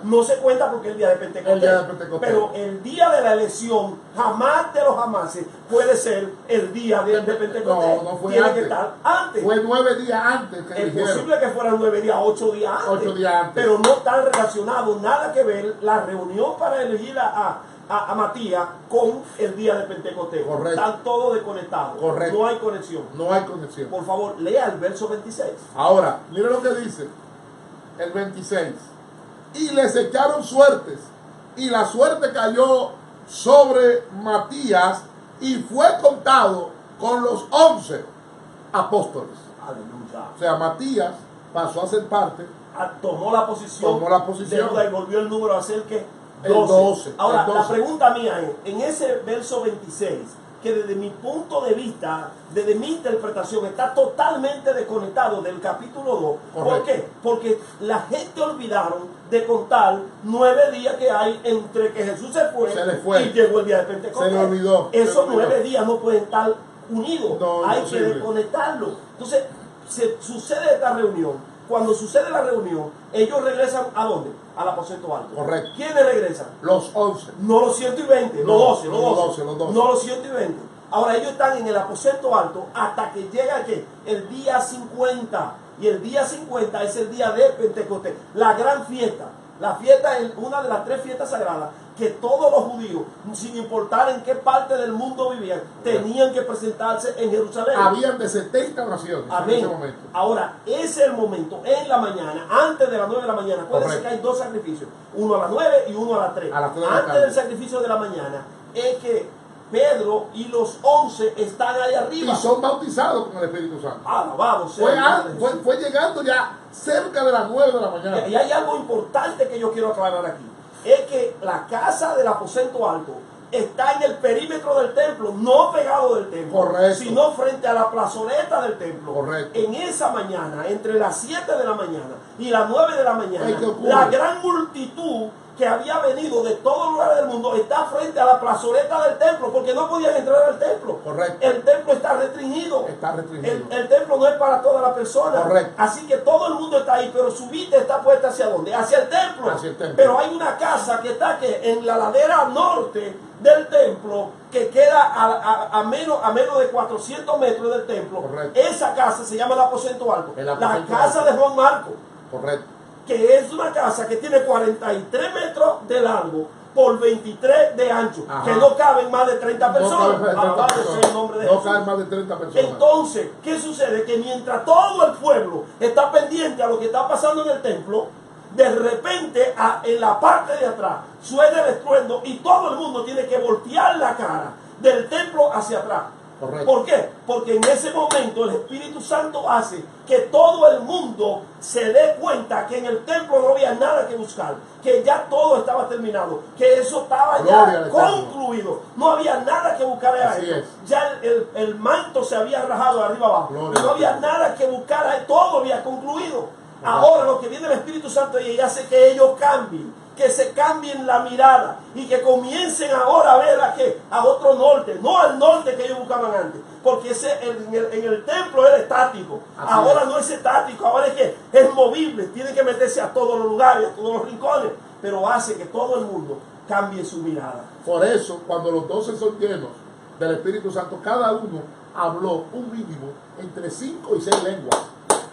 no se cuenta porque es el día de Pentecostés. Pero el día de la elección, jamás de los jamases, puede ser el día de Pentecostés. No fue Tiene antes. que estar antes. Fue 9 días antes que es posible que fueran 9 días, 8 días antes. 8 días antes. Pero no están relacionados, nada que ver la reunión para elegir a Matías con el día de Pentecostés. Correcto. Están todos desconectados. Correcto. No hay conexión. No hay conexión. Por favor, lea el verso 26. Ahora, mire lo que dice el 26. Y les echaron suertes, y la suerte cayó sobre Matías, y fue contado con los 11 apóstoles. Aleluya. O sea, Matías pasó a ser parte. Tomó la posición. de Judas y volvió el número a ser que 12. Ahora, la pregunta mía es, en ese verso 26, que desde mi punto de vista, desde mi interpretación, está totalmente desconectado del capítulo 2. ¿Por qué? Porque la gente olvidaron de contar 9 días que hay entre que Jesús se fue y llegó el día de Pentecostés. Se le olvidó. Esos 9 días no pueden estar unidos. No, hay imposible. que desconectarlo. Entonces, sucede esta reunión. cuando sucede la reunión, ellos regresan ¿a dónde? Al aposento alto. Correcto. ¿Quiénes regresan? Los 11. No los 120, No, los 12, no, los 12. No los 120. Ahora ellos están en el aposento alto hasta que llega ¿qué? El día 50. Y el día 50 es el día de Pentecostés, la gran fiesta. La fiesta es una de las 3 fiestas sagradas que todos los judíos, sin importar en qué parte del mundo vivían, tenían que presentarse en Jerusalén. Habían de 70 naciones Amén. en ese momento. Ahora, ese es el momento, en la mañana, antes de las 9 de la mañana. Acuérdense que hay 2 sacrificios, uno a las 9 y uno a las 3. A las 3 de la Antes tarde. del sacrificio de la mañana es que Pedro y los 11 están ahí arriba. Y son bautizados con el Espíritu Santo. Alabado sea el nombre de Jesús. Fue llegando ya cerca de las 9 de la mañana. Y hay algo importante que yo quiero aclarar aquí. Es que la casa del aposento alto está en el perímetro del templo, no pegado del templo, Correcto. sino frente a la plazoleta del templo. Correcto. En esa mañana, entre las 7 de la mañana y las 9 de la mañana, ¿Qué ocurre? la gran multitud que había venido de todos los lugares del mundo está frente a la plazoleta del templo, porque no podían entrar al templo. Correcto. El templo está restringido. Está restringido. El templo no es para toda la persona. Correcto. Así que todo el mundo está ahí, pero su vista está puesta ¿hacia dónde? Hacia el templo. Hacia el templo. Pero hay una casa que está en la ladera norte del templo, que queda a menos de 400 metros del templo. Correcto. Esa casa se llama el aposento alto. El aposento la casa alto. de Juan Marco, Correcto. que es una casa que tiene 43 metros de largo por 23 de ancho, Ajá. que no caben más de 30 personas. No caben más de 30 Alabado sea personas. el nombre de No Jesús. caben más de 30 personas. Entonces, ¿qué sucede? Que mientras todo el pueblo está pendiente a lo que está pasando en el templo, de repente en la parte de atrás suena el estruendo y todo el mundo tiene que voltear la cara del templo hacia atrás. Correcto. ¿Por qué? Porque en ese momento el Espíritu Santo hace que todo el mundo se dé cuenta que en el templo no había nada que buscar, que ya todo estaba terminado, que eso estaba Gloria ya al Eterno. concluido. No había nada que buscar a Así eso. es. Ya el manto se había rajado de arriba abajo. Gloria Y no al había Eterno. nada que buscar a él. Todo había concluido. Ahora lo que viene el Espíritu Santo y hace que ellos cambien, que se cambien la mirada y que comiencen ahora a ver a otro norte, no al norte que ellos buscaban antes, porque en el templo era estático. Así Ahora es. no es estático, ahora es que es movible, tiene que meterse a todos los lugares, a todos los rincones, pero hace que todo el mundo cambie su mirada. Por eso, cuando los 12 son llenos del Espíritu Santo, cada uno habló un mínimo entre 5 y 6 lenguas.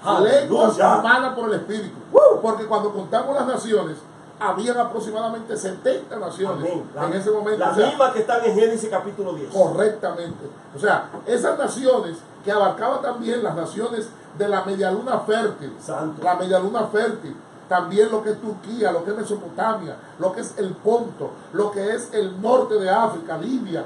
Aleluya. Lenguas emanadas por el Espíritu. ¡Woo! Porque cuando contamos las naciones, habían aproximadamente 70 naciones Amén. en ese momento. Las O sea, mismas que están en Génesis capítulo 10. correctamente. O sea, esas naciones que abarcaban también las naciones de la medialuna fértil. Santo. La medialuna fértil. También lo que es Turquía, lo que es Mesopotamia, lo que es el Ponto, lo que es el norte de África, Libia,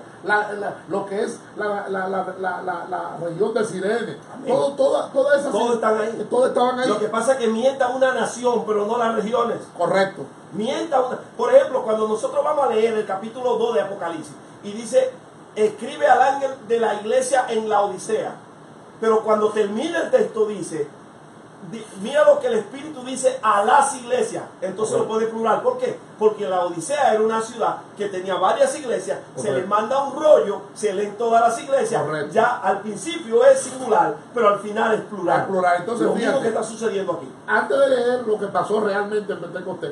lo que es la región de Sirene. Amén. Todas esas. Todos están ahí. Todos estaban ahí. Lo que pasa es que mienta una nación, pero no las regiones. Correcto. Mienta una. Por ejemplo, cuando nosotros vamos a leer el capítulo 2 de Apocalipsis y dice, escribe al ángel de la iglesia en la Odisea. Pero cuando termina el texto dice, mira lo que el Espíritu dice a las iglesias. Entonces lo pone plural. ¿Por qué? Porque la Odisea era una ciudad que tenía varias iglesias. Se Correcto. le manda un rollo, se leen todas las iglesias. Correcto. Ya al principio es singular, pero al final es plural. Es plural. Entonces, lo mismo fíjate. que está sucediendo aquí. Antes de leer lo que pasó realmente en Pentecostés,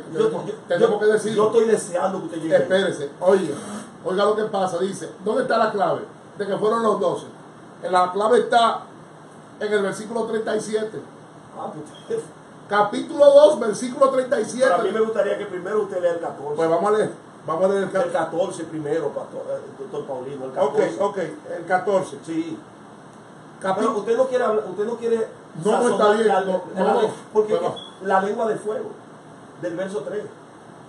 tenemos que Yo decir. estoy deseando que usted llegue. Espérese, oiga lo que pasa, dice, ¿dónde está la clave? De que fueron los 12. La clave está en el versículo 37. Ah, pues, Capítulo 2, versículo 37. pero a mí me gustaría que primero usted lea el 14. Pues vamos a leer el El 14. 14 primero, doctor Paulino. El 14. Ok, el 14. Sí. Capítulo, Pero usted no quiere hablar, usted no quiere No, sazonar está bien, la, no, la- no, porque pero- la lengua de fuego del verso 3.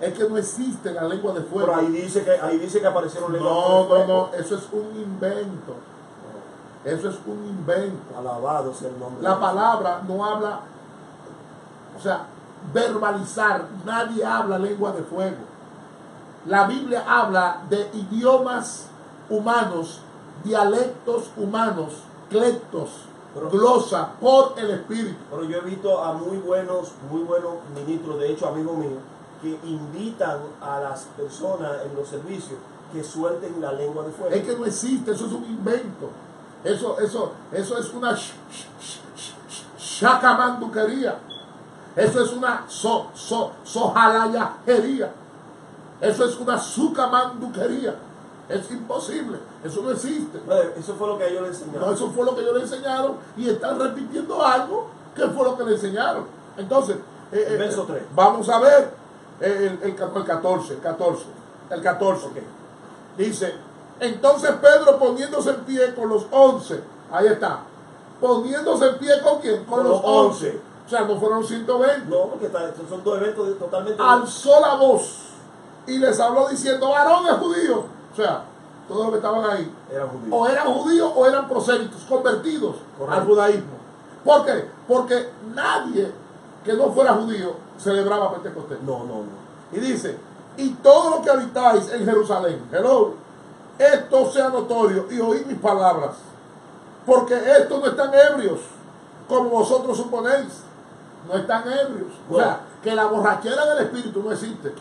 es que no existe la lengua de fuego. Pero ahí dice que aparecieron lenguas de No, fuego. eso es un invento. Eso es un invento. Alabado sea el nombre. La de palabra no habla, o sea, verbalizar, nadie habla lengua de fuego. La Biblia habla de idiomas humanos, dialectos humanos, clectos, glosa por el Espíritu. Pero yo he visto a muy buenos ministros, de hecho amigos míos, que invitan a las personas en los servicios que suelten la lengua de fuego. Es que no existe, eso es un invento. Eso es una chacamanduquería. Eso es una sojalayajería. Eso es una sucamanduquería. Es imposible. Eso no existe. Eso fue lo que ellos le enseñaron. No, eso fue lo que ellos le enseñaron y están repitiendo algo que fue lo que le enseñaron. Entonces, verso 3. Vamos a ver el 14. Okay. Dice, entonces Pedro poniéndose en pie con los 11, ahí está, poniéndose en pie con quién, con los 11. O sea, no fueron 120. No, porque son dos eventos totalmente. Alzó la voz y les habló diciendo, varones judíos. O sea, todos los que estaban ahí o eran judíos o eran prosélitos, convertidos al judaísmo. ¿Por qué? Porque nadie que no fuera judío celebraba Pentecostés. No. Y dice, y todo lo que habitáis en Jerusalén, hello, esto sea notorio y oíd mis palabras, porque estos no están ebrios, como vosotros suponéis. No están ebrios. O sea, que la borrachera del espíritu no existe.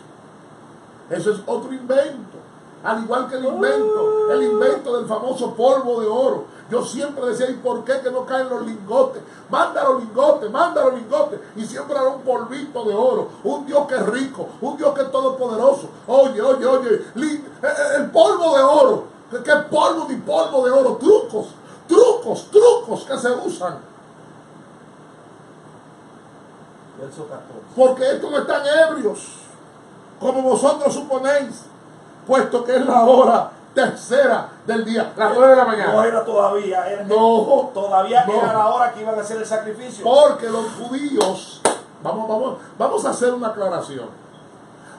Eso es otro invento. Al igual que el invento del famoso polvo de oro. Yo siempre decía, ¿y por qué que no caen los lingotes? Manda los lingotes. Y siempre era un polvito de oro. Un Dios que es rico, un Dios que es todopoderoso. Oye, el polvo de oro. ¿Qué polvo ni polvo de oro? Trucos que se usan. Verso 14. Porque estos no están ebrios, como vosotros suponéis, puesto que es la hora tercera del día, las 9 de la mañana. No era todavía. Todavía era la hora que iban a hacer el sacrificio. Porque los judíos, vamos a hacer una aclaración.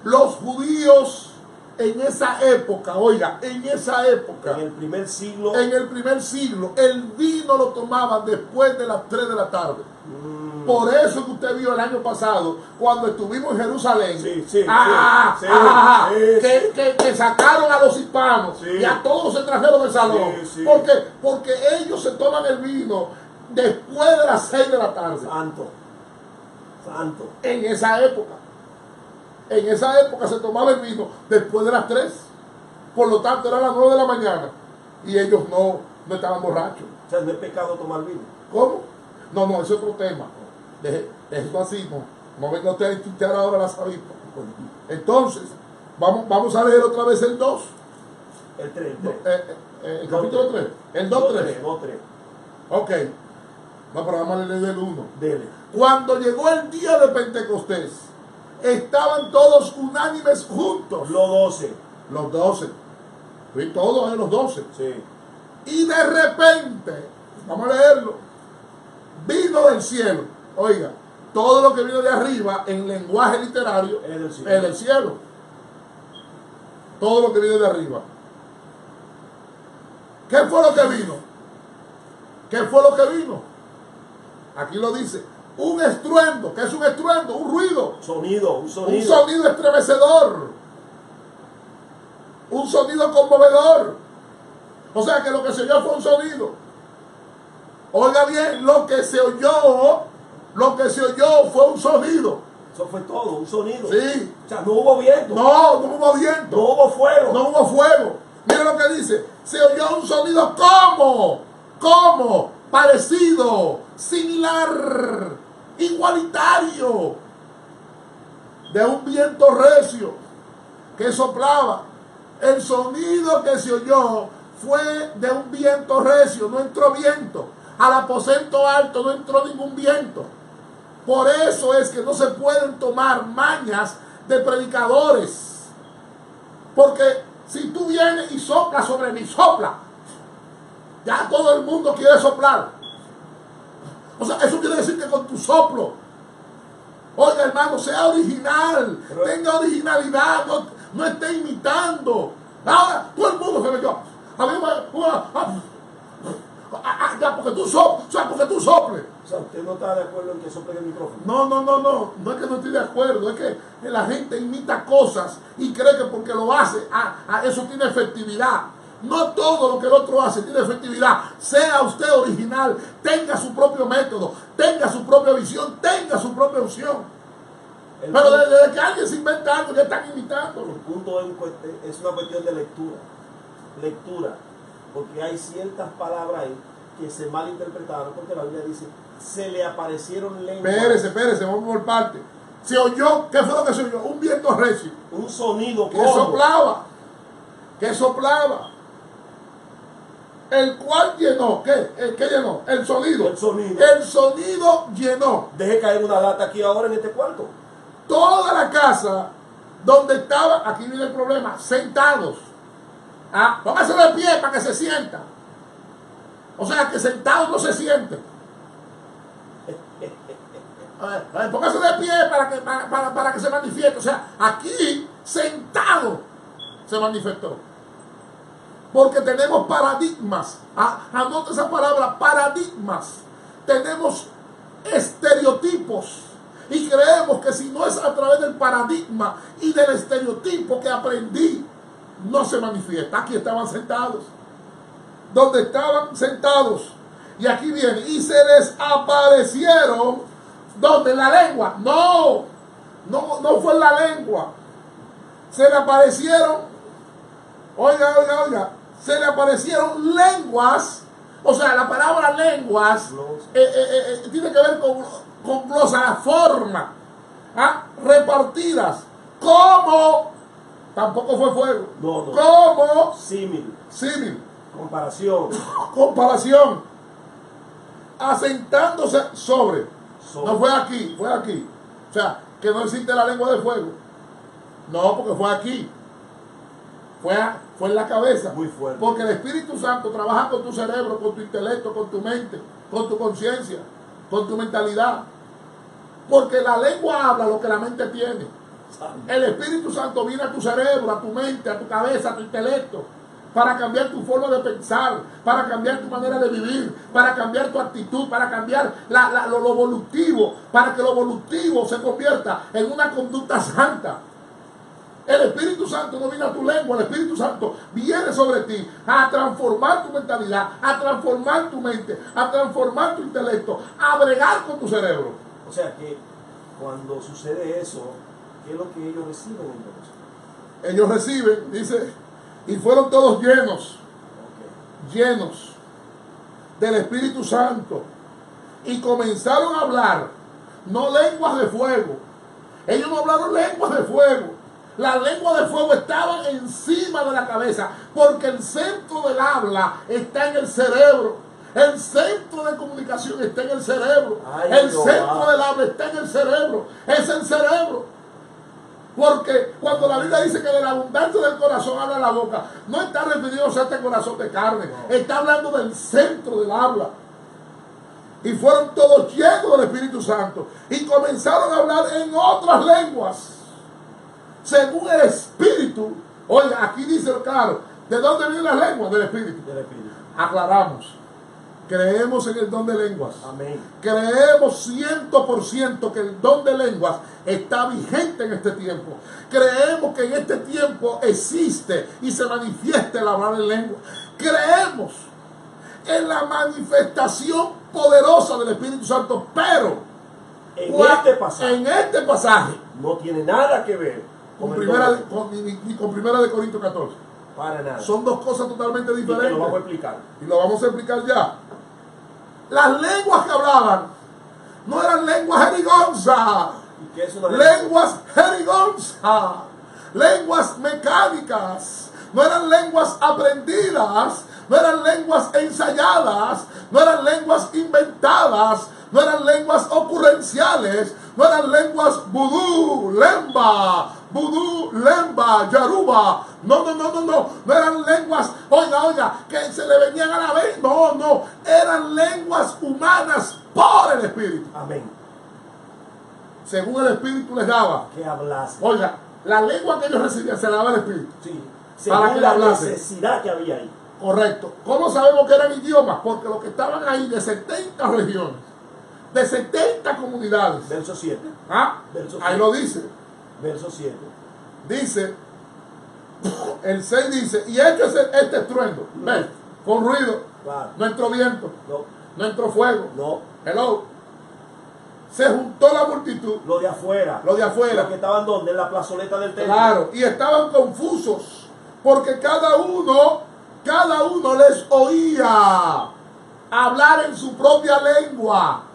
Los judíos en esa época, en el primer siglo, el vino lo tomaban después de las 3 de la tarde. Por eso que usted vio el año pasado, cuando estuvimos en Jerusalén, que sacaron a los hispanos y a todos los extranjeros del salón. ¿Por qué? Porque ellos se toman el vino después de las 6 de la tarde. Santo. En esa época se tomaba el vino después de las 3. Por lo tanto, era las 9 de la mañana. Y ellos no estaban borrachos. O sea, no es pecado tomar vino. ¿Cómo? No, ese es otro tema. Eso así, no venga usted a escuchar ahora las avispas. Entonces, vamos a leer otra vez el 2. El 3. El capítulo 3. El 2.3. Ok. No, pero vamos a leer el 1. Dele. Cuando llegó el día de Pentecostés, estaban todos unánimes juntos. Los 12. Y todos los 12. Sí. Y de repente, vamos a leerlo, vino del cielo. Oiga, todo lo que vino de arriba en lenguaje literario es del cielo. Todo lo que vino de arriba. ¿Qué fue lo que vino? Aquí lo dice. Un estruendo. ¿Qué es un estruendo? Un ruido. Un sonido estremecedor. Un sonido conmovedor. O sea que lo que se oyó fue un sonido. Oiga bien, lo que se oyó fue un sonido. Eso fue todo, un sonido. Sí. O sea, no hubo viento. No hubo viento. No hubo fuego. No hubo fuego. Mira lo que dice. Se oyó un sonido como, parecido, similar, igualitario, de un viento recio que soplaba. El sonido que se oyó fue de un viento recio, no entró viento. Al aposento alto no entró ningún viento. Por eso es que no se pueden tomar mañas de predicadores. Porque si tú vienes y soplas sobre mí, sopla. Ya todo el mundo quiere soplar. O sea, eso quiere decir que con tu soplo, oiga hermano, sea original, tenga originalidad, no esté imitando. Ahora, todo el mundo se metió. Ya, porque tú soples. O sea, ¿usted no está de acuerdo en que sople el micrófono? No es que no estoy de acuerdo, es que la gente imita cosas y cree que porque lo hace, eso tiene efectividad. No todo lo que el otro hace tiene efectividad. Sea usted original, tenga su propio método, tenga su propia visión, tenga su propia opción. Pero desde que alguien se inventa algo, ya están imitando. El punto es una cuestión de lectura. Porque hay ciertas palabras ahí que se malinterpretaron, porque la Biblia dice se le aparecieron lenguas. Espérese, vamos por parte. Se oyó, ¿qué fue lo que se oyó? Un viento recio. Un sonido Que soplaba. El cual llenó, ¿qué llenó? El sonido. El sonido llenó. Deje caer una lata aquí ahora en este cuarto. Toda la casa donde estaban, aquí viene el problema, sentados. Póngase de pie para que se sienta. O sea, que sentados no se siente. Póngase de pie para que se manifieste. O sea, aquí sentado se manifestó. Porque tenemos paradigmas. Anote esa palabra, paradigmas. Tenemos estereotipos. Y creemos que si no es a través del paradigma y del estereotipo que aprendí, no se manifiesta. Aquí estaban sentados. Donde estaban sentados. Y aquí viene. Y se les aparecieron. ¿Dónde? En la lengua. No fue en la lengua. Se le aparecieron. Oiga. Se le aparecieron lenguas. O sea, la palabra lenguas tiene que ver con glosa, la forma. Repartidas. ¿Cómo? Tampoco fue fuego. No. ¿Cómo? Símil. Comparación. Asentándose sobre. No fue aquí. O sea, que no existe la lengua de fuego. No, porque fue aquí. Fue en la cabeza. Muy fuerte. Porque el Espíritu Santo trabaja con tu cerebro, con tu intelecto, con tu mente, con tu conciencia, con tu mentalidad. Porque la lengua habla lo que la mente tiene. El Espíritu Santo viene a tu cerebro, a tu mente, a tu cabeza, a tu intelecto, para cambiar tu forma de pensar, para cambiar tu manera de vivir, para cambiar tu actitud, para cambiar lo volutivo, para que lo volutivo se convierta en una conducta santa. El Espíritu Santo no viene a tu lengua, el Espíritu Santo viene sobre ti a transformar tu mentalidad, a transformar tu mente, a transformar tu intelecto, a bregar con tu cerebro. O sea que cuando sucede eso, ¿qué es lo que ellos reciben entonces? Ellos reciben, dice, y fueron todos llenos del Espíritu Santo y comenzaron a hablar, no lenguas de fuego. Ellos no hablaron lenguas de fuego. Las lenguas de fuego estaban encima de la cabeza, porque el centro del habla está en el cerebro. El centro de comunicación está en el cerebro. El centro del habla está en el cerebro. Es el cerebro. Porque cuando la Biblia dice que de la abundancia del corazón habla la boca, no está refiriéndose a este corazón de carne. Está hablando del centro del habla. Y fueron todos llenos del Espíritu Santo. Y comenzaron a hablar en otras lenguas, según el Espíritu. Oiga, aquí dice claro, ¿de dónde vienen las lenguas? Del Espíritu. Aclaramos. Creemos en el don de lenguas. Amén. Creemos 100% que el don de lenguas está vigente en este tiempo. Creemos que en este tiempo existe y se manifiesta el hablar en lengua. Creemos en la manifestación poderosa del Espíritu Santo, pero en este pasaje no tiene nada que ver con Primera de Corintios 14. Para nada. Son dos cosas totalmente diferentes. Y lo vamos a explicar. Y lo vamos a explicar ya. Las lenguas que hablaban no eran lenguas jerigonzas. ¿Y qué es una lengua? Lenguas jerigonzas. Lenguas mecánicas. No eran lenguas aprendidas. No eran lenguas ensayadas. No eran lenguas inventadas. No eran lenguas ocurrenciales. No eran lenguas vudú, lemba, yaruba. No eran lenguas, oiga, que se le venían a la vez. No, eran lenguas humanas por el Espíritu. Amén. Según el Espíritu les daba. Que hablase. Oiga, la lengua que ellos recibían se la daba el Espíritu. Sí. Para que la necesidad que había ahí. Correcto. ¿Cómo sabemos que eran idiomas? Porque los que estaban ahí de 70 regiones, de 70 comunidades. Verso 7. Verso 7. Ahí lo dice. Verso 7. Dice, el 6 dice, y hecho este estruendo, ¿ves? Con ruido, claro. No entró viento, no entró fuego, hello. Se juntó la multitud. Lo de afuera. Los que estaban donde, en la plazoleta del templo. Claro, y estaban confusos, porque cada uno les oía hablar en su propia lengua.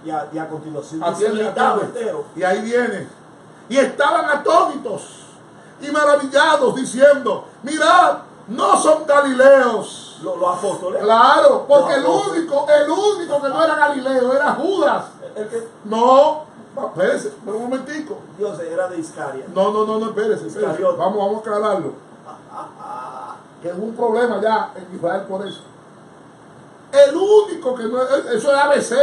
Y a continuación dice atiende, el listado atiende. entero. Y ahí viene. Y estaban atónitos y maravillados diciendo, mirad, no son galileos. Los apóstoles. Claro, porque el Los único que no era Galileo era Judas. El que No, espérese, un momentico. Dios era de Iscaria. No, espérese. Iscariote. Vamos a aclararlo. Que hubo un problema ya en Israel por eso. El único que no, eso es ABC.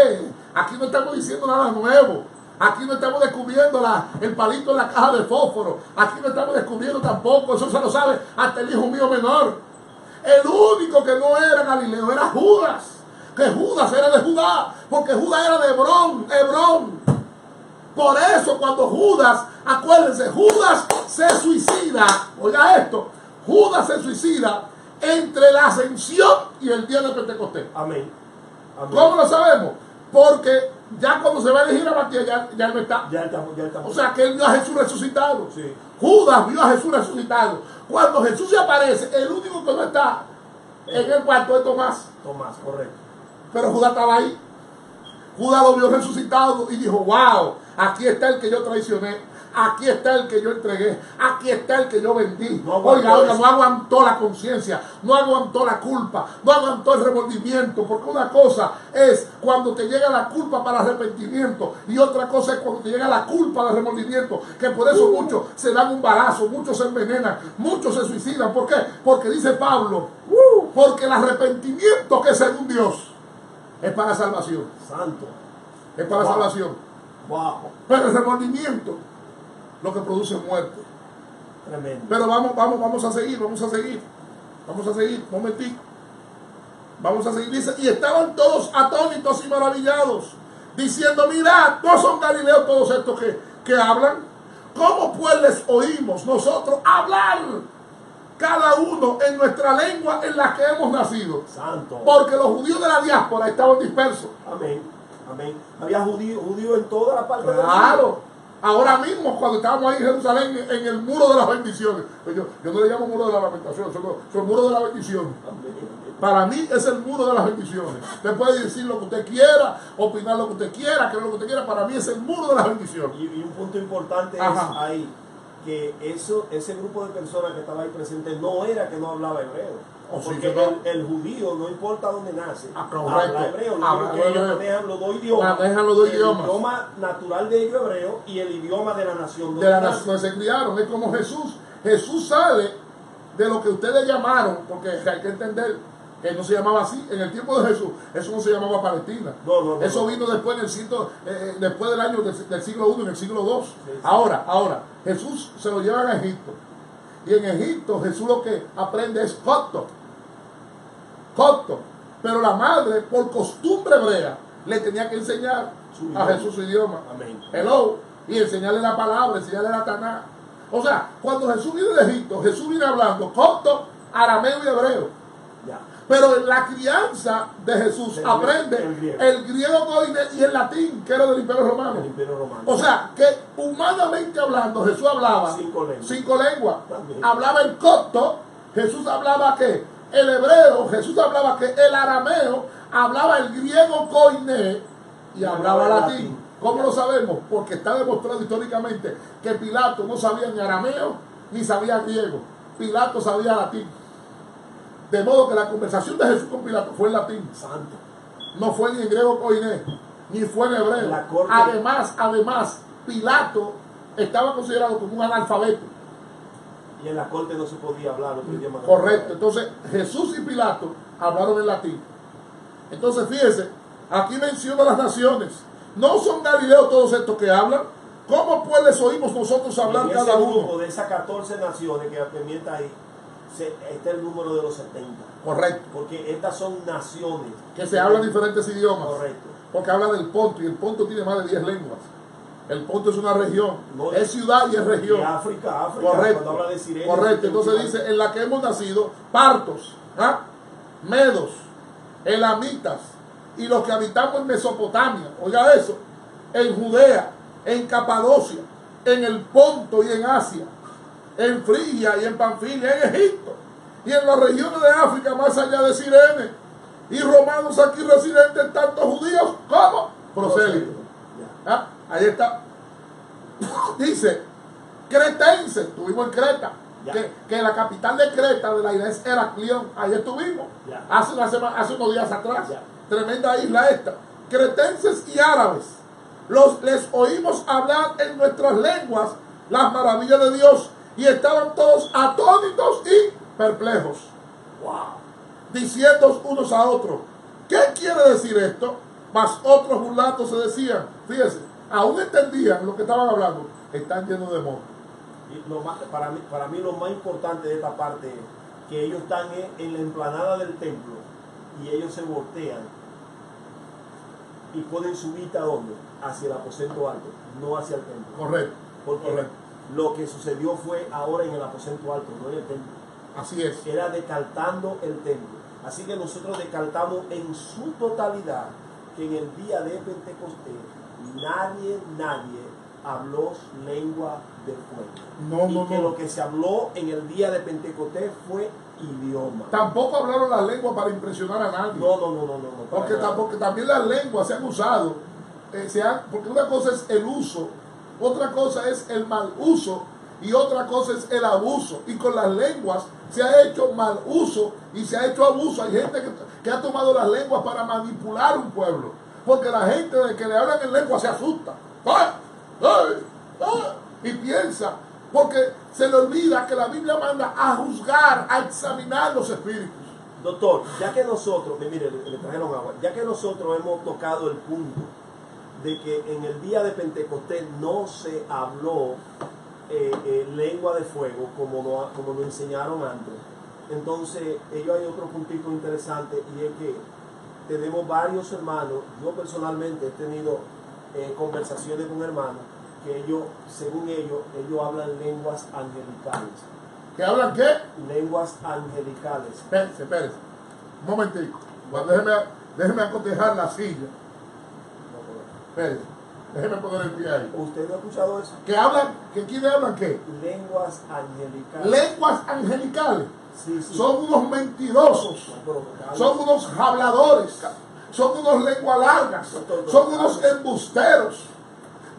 Aquí no estamos diciendo nada nuevo. Aquí no estamos descubriendo el palito en la caja de fósforo. Aquí no estamos descubriendo tampoco, eso se lo sabe hasta el hijo mío menor. El único que no era Galileo era Judas. Que Judas era de Judá, porque Judas era de Hebrón. Por eso cuando Judas, acuérdense, Judas se suicida. Oiga esto, Judas se suicida entre la ascensión y el día de Pentecostés. Amén. Amén. ¿Cómo lo sabemos? Porque ya cuando se va a elegir a Matías, ya no está. Ya estamos. O sea que él vio a Jesús resucitado. Sí. Judas vio a Jesús resucitado. Cuando Jesús se aparece, el único que no está en el cuarto es Tomás. Tomás, correcto. Pero Judas estaba ahí. Judas lo vio resucitado y dijo, wow, aquí está el que yo traicioné. Aquí está el que yo entregué. Aquí está el que yo vendí. Oiga, no aguantó la conciencia. No aguantó la culpa. No aguantó el remordimiento. Porque una cosa es cuando te llega la culpa para arrepentimiento. Y otra cosa es cuando te llega la culpa del remordimiento. Que por eso muchos se dan un balazo. Muchos se envenenan. Muchos se suicidan. ¿Por qué? Porque dice Pablo. Porque el arrepentimiento que es según Dios es para salvación. Santo. Es para salvación. Wow. Pero el remordimiento lo que produce muerte. Tremendo. Pero vamos a seguir, un momentito. Vamos a seguir, dice, y estaban todos atónitos y maravillados, diciendo, mirad, no son galileos todos estos que hablan. ¿Cómo pues les oímos nosotros hablar, cada uno en nuestra lengua en la que hemos nacido? Santo. Porque los judíos de la diáspora estaban dispersos. Amén. Amén. Había judíos en toda la parte del mundo. Claro. Ahora mismo, cuando estábamos ahí en Jerusalén, en el muro de las bendiciones, pues yo no le llamo muro de la lamentación, son muro de la bendición. Para mí es el muro de las bendiciones. Usted puede decir lo que usted quiera, opinar lo que usted quiera, creer lo que usted quiera, para mí es el muro de las bendiciones. Y un punto importante Ajá. es ahí, que ese grupo de personas que estaba ahí presente no era que no hablaba hebreo. Porque el judío, no importa dónde nace, habla hebreo. Ellos manejan los dos idiomas. El idioma natural de ellos hebreo y el idioma de la nación. De la nación se criaron. Es como Jesús. Jesús sale de lo que ustedes llamaron, porque hay que entender que no se llamaba así. En el tiempo de Jesús, eso no se llamaba Palestina. Eso vino después después del año del siglo I, en el siglo II. Sí. Ahora, Jesús se lo llevan a Egipto. Y en Egipto Jesús lo que aprende es copto. Pero la madre, por costumbre hebrea, le tenía que enseñar a Jesús su idioma. Amén. Hello. Y enseñarle la palabra, enseñarle la Taná. O sea, cuando Jesús viene de Egipto, Jesús viene hablando copto, arameo y hebreo. Ya. Pero en la crianza de Jesús aprende el griego koine y el latín, que era del Imperio Romano. O sea, que humanamente hablando, Jesús hablaba cinco lenguas. Hablaba el copto, Jesús hablaba que el hebreo, Jesús hablaba que el arameo, hablaba el griego koine y hablaba latín. ¿Cómo lo sabemos? Porque está demostrado históricamente que Pilato no sabía ni arameo ni sabía griego. Pilato sabía latín. De modo que la conversación de Jesús con Pilato fue en latín. Santo. No fue ni en griego koiné, ni fue en hebreo. Además, Pilato estaba considerado como un analfabeto. Y en la corte no se podía hablar otro idioma. Correcto. Entonces, Jesús y Pilato hablaron en latín. Entonces, fíjense, aquí menciona las naciones. ¿No son galileos todos estos que hablan? ¿Cómo pues les oímos nosotros hablar cada uno? Grupo de esas 14 naciones que comienza ahí, está el número de los 70. Correcto. Porque estas son naciones. Que se hablan diferentes idiomas. Correcto. Porque habla del Ponto, y el Ponto tiene más de 10 lenguas. El Ponto es una región, es ciudad y es región. Y África. Correcto. Cuando habla de Sirene, correcto. Entonces dice, en la que hemos nacido, partos, medos, elamitas, y los que habitamos en Mesopotamia, oiga eso, en Judea, en Capadocia, en el Ponto y en Asia, en Frigia y en Panfilia, en Egipto, y en las regiones de África más allá de Sirene, y romanos aquí residentes, tanto judíos como prosélito. ¿Ah? Ahí está. Dice, cretenses, estuvimos en Creta. Que la capital de Creta de la isla es Heraclión. Ahí estuvimos. Hace unos días atrás. Tremenda isla esta. Cretenses y árabes. Les oímos hablar en nuestras lenguas las maravillas de Dios. Y estaban todos atónitos y perplejos. Wow. Diciendo unos a otros, ¿qué quiere decir esto? Mas otros burlados se decían, fíjense, aún entendían lo que estaban hablando, están llenos de demonios. Y para mí lo más importante de esta parte es que ellos están en la explanada del templo y ellos se voltean y pueden subir a dónde? Hacia el aposento alto, no hacia el templo. Correcto. Porque correcto. Lo que sucedió fue ahora en el aposento alto, no en el templo. Así es. Era decaltando el templo. Así que nosotros decaltamos en su totalidad que en el día de Pentecostés nadie habló lengua de fuego. Lo que se habló en el día de Pentecostés fue idioma. Tampoco hablaron las lenguas para impresionar a nadie. No. Porque también las lenguas se han usado. Porque una cosa es el uso, otra cosa es el mal uso y otra cosa es el abuso. Y con las lenguas se ha hecho mal uso y se ha hecho abuso. Hay gente que ha tomado las lenguas para manipular un pueblo. Porque la gente de que le hablan en lengua se asusta. Y piensa, porque se le olvida que la Biblia manda a juzgar, a examinar los espíritus. Doctor, ya que nosotros, mire, le trajeron agua, ya que nosotros hemos tocado el punto de que en el día de Pentecostés no se habló lengua de fuego como nos enseñaron antes. Entonces, ellos hay otro puntito interesante y es que tenemos varios hermanos. Yo personalmente he tenido conversaciones con hermanos que ellos, según ellos hablan lenguas angelicales. ¿Que hablan qué? Lenguas angelicales. Espérese. Un momentico. Déjeme acotejar la silla. Espérese. Déjeme poner el pie ahí. ¿Usted no ha escuchado eso? ¿Quiénes hablan qué? Lenguas angelicales. Lenguas angelicales. Sí. Son unos mentirosos. Son unos habladores. Son unos lenguas largas. Son unos embusteros.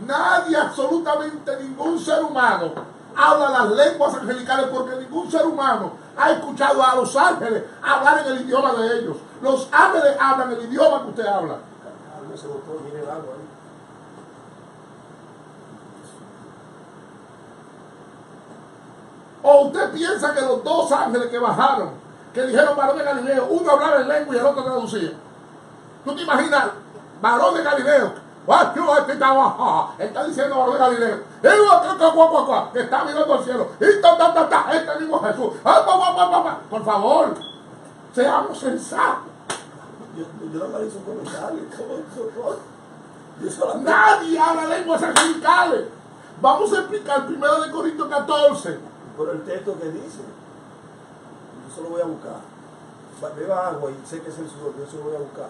Nadie, absolutamente ningún ser humano habla las lenguas angelicales, porque ningún ser humano ha escuchado a los ángeles hablar en el idioma de ellos. Los ángeles hablan el idioma que usted habla. ¿O usted piensa que los dos ángeles que bajaron, que dijeron varón de Galileo, uno hablaba en lengua y el otro traducía? ¿Tú te imaginas? Varón de Galileo. Está diciendo varón de Galileo. Que está mirando al cielo. Este mismo Jesús. Por favor, seamos sensatos. Yo no me hice un comentario. Nadie habla lenguas angelicales. Vamos a explicar 1 Corintios 14. Por el texto que dice. Yo se lo voy a buscar. Beba agua y sé que es el sudor. Yo se lo voy a buscar.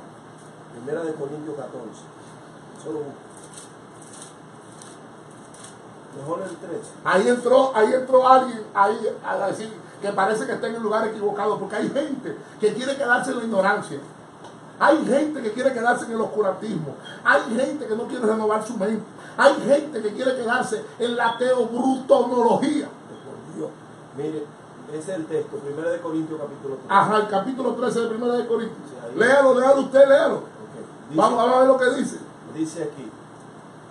1 Corintios 14. Solo busco. Mejor el 13. Ahí entró alguien a decir que parece que está en el lugar equivocado, porque hay gente que quiere quedarse en la ignorancia. Hay gente que quiere quedarse en el oscurantismo. Hay gente que no quiere renovar su mente. Hay gente que quiere quedarse en la teobrutonología. Por Dios. Mire, ese es el texto, 1 Corintios capítulo 13. Ajá, el capítulo 13 de 1 Corintios. Sí, léalo usted, léalo. Okay. Vamos a ver lo que dice. Dice aquí,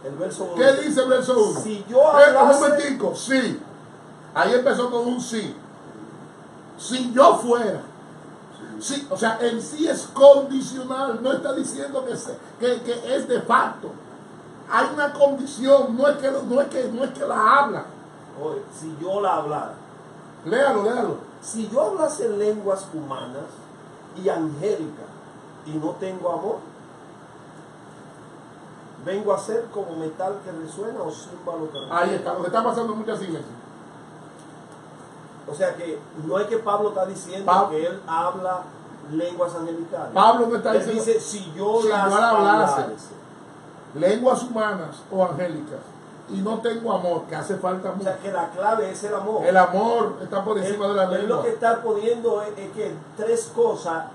el verso 1. ¿Qué dice el verso 1? Si yo hablase... Un momentico, sí. Ahí empezó con un sí. Si yo fuera. Sí, o sea, el sí es condicional, no está diciendo que es de facto. Hay una condición, no es que la habla. Oye, si yo la hablara. Léalo. Si yo hablase lenguas humanas y angélicas y no tengo amor, vengo a ser como metal que resuena o címbalo que resuena. Ahí está, lo que está pasando en muchas iglesias. O sea que no es que Pablo está diciendo que él habla lenguas angelicales. Pablo no está él diciendo. Dice, si yo las hablase lenguas humanas o angélicas y no tengo amor, que hace falta mucho. O sea que la clave es el amor. El amor está por encima de la lengua. Él lo que está poniendo es que tres cosas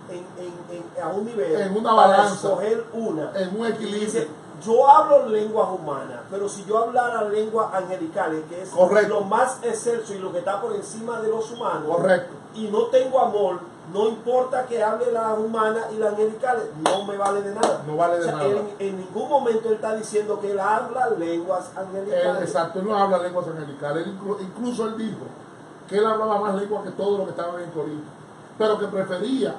a un nivel, en una balanza, para escoger una. en un equilibrio. Dice, yo hablo lenguas humanas, pero si yo hablara lenguas angelicales, que es Correcto. lo más excelso y lo que está por encima de los humanos, Correcto. y no tengo amor, no importa que hable las humanas y las angelicales, no me vale de nada. No vale de nada. Él, en ningún momento él está diciendo que él habla lenguas angelicales. Exacto, él no habla lenguas angelicales. Incluso él dijo que él hablaba más lenguas que todos los que estaban en Corinto, pero que prefería,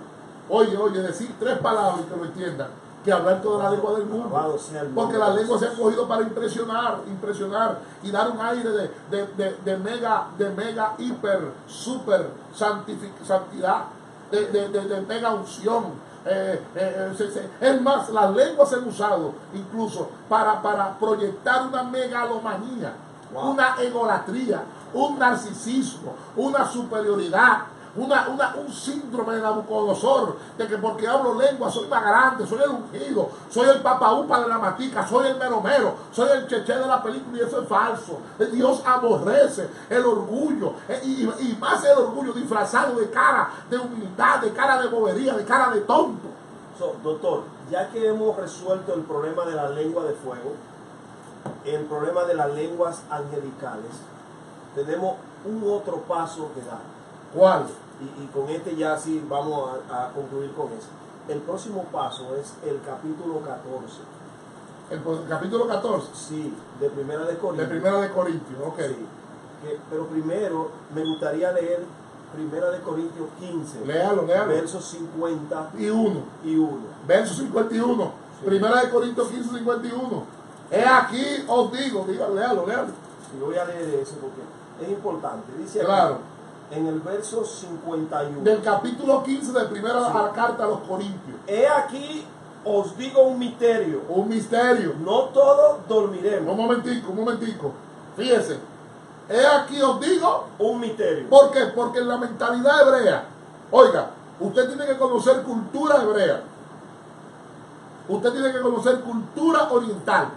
oye, decir 3 palabras y que lo entiendan, que hablar toda la lengua del mundo. Porque las lenguas se han cogido para impresionar y dar un aire de mega, hiper, super santidad, de mega unción. Es más, las lenguas se han usado incluso para proyectar una megalomanía, una egolatría, un narcisismo, una superioridad, un síndrome de Nabucodonosor, de que porque hablo lengua soy más grande, soy el ungido, soy el papaupa de la matica, soy el meromero, soy el cheche de la película, y eso es falso. Dios aborrece el orgullo, y más el orgullo disfrazado de cara de humildad, de cara de bobería, de cara de tonto. Doctor, ya que hemos resuelto el problema de la lengua de fuego, el problema de las lenguas angelicales, tenemos un otro paso que dar. ¿Cuál? Y con este ya sí vamos a concluir con eso. El próximo paso es el capítulo 14. El capítulo 14. Sí, de Primera de Corintios. De Primera de Corintios, ok. Sí, pero primero me gustaría leer Primera de Corintios 15. Léalo. Versos 51. Verso 51. Sí. Primera de Corintios 15, 51. He aquí os digo, léalo. Sí, voy a leer eso porque es importante. Dice aquí, claro. En el verso 51. Del capítulo 15 de Primera sí. Carta a los Corintios. He aquí os digo un misterio. Un misterio. No todos dormiremos. Un momentico. Fíjese. He aquí os digo un misterio. ¿Por qué? Porque en la mentalidad hebrea, oiga, usted tiene que conocer cultura hebrea. Usted tiene que conocer cultura oriental.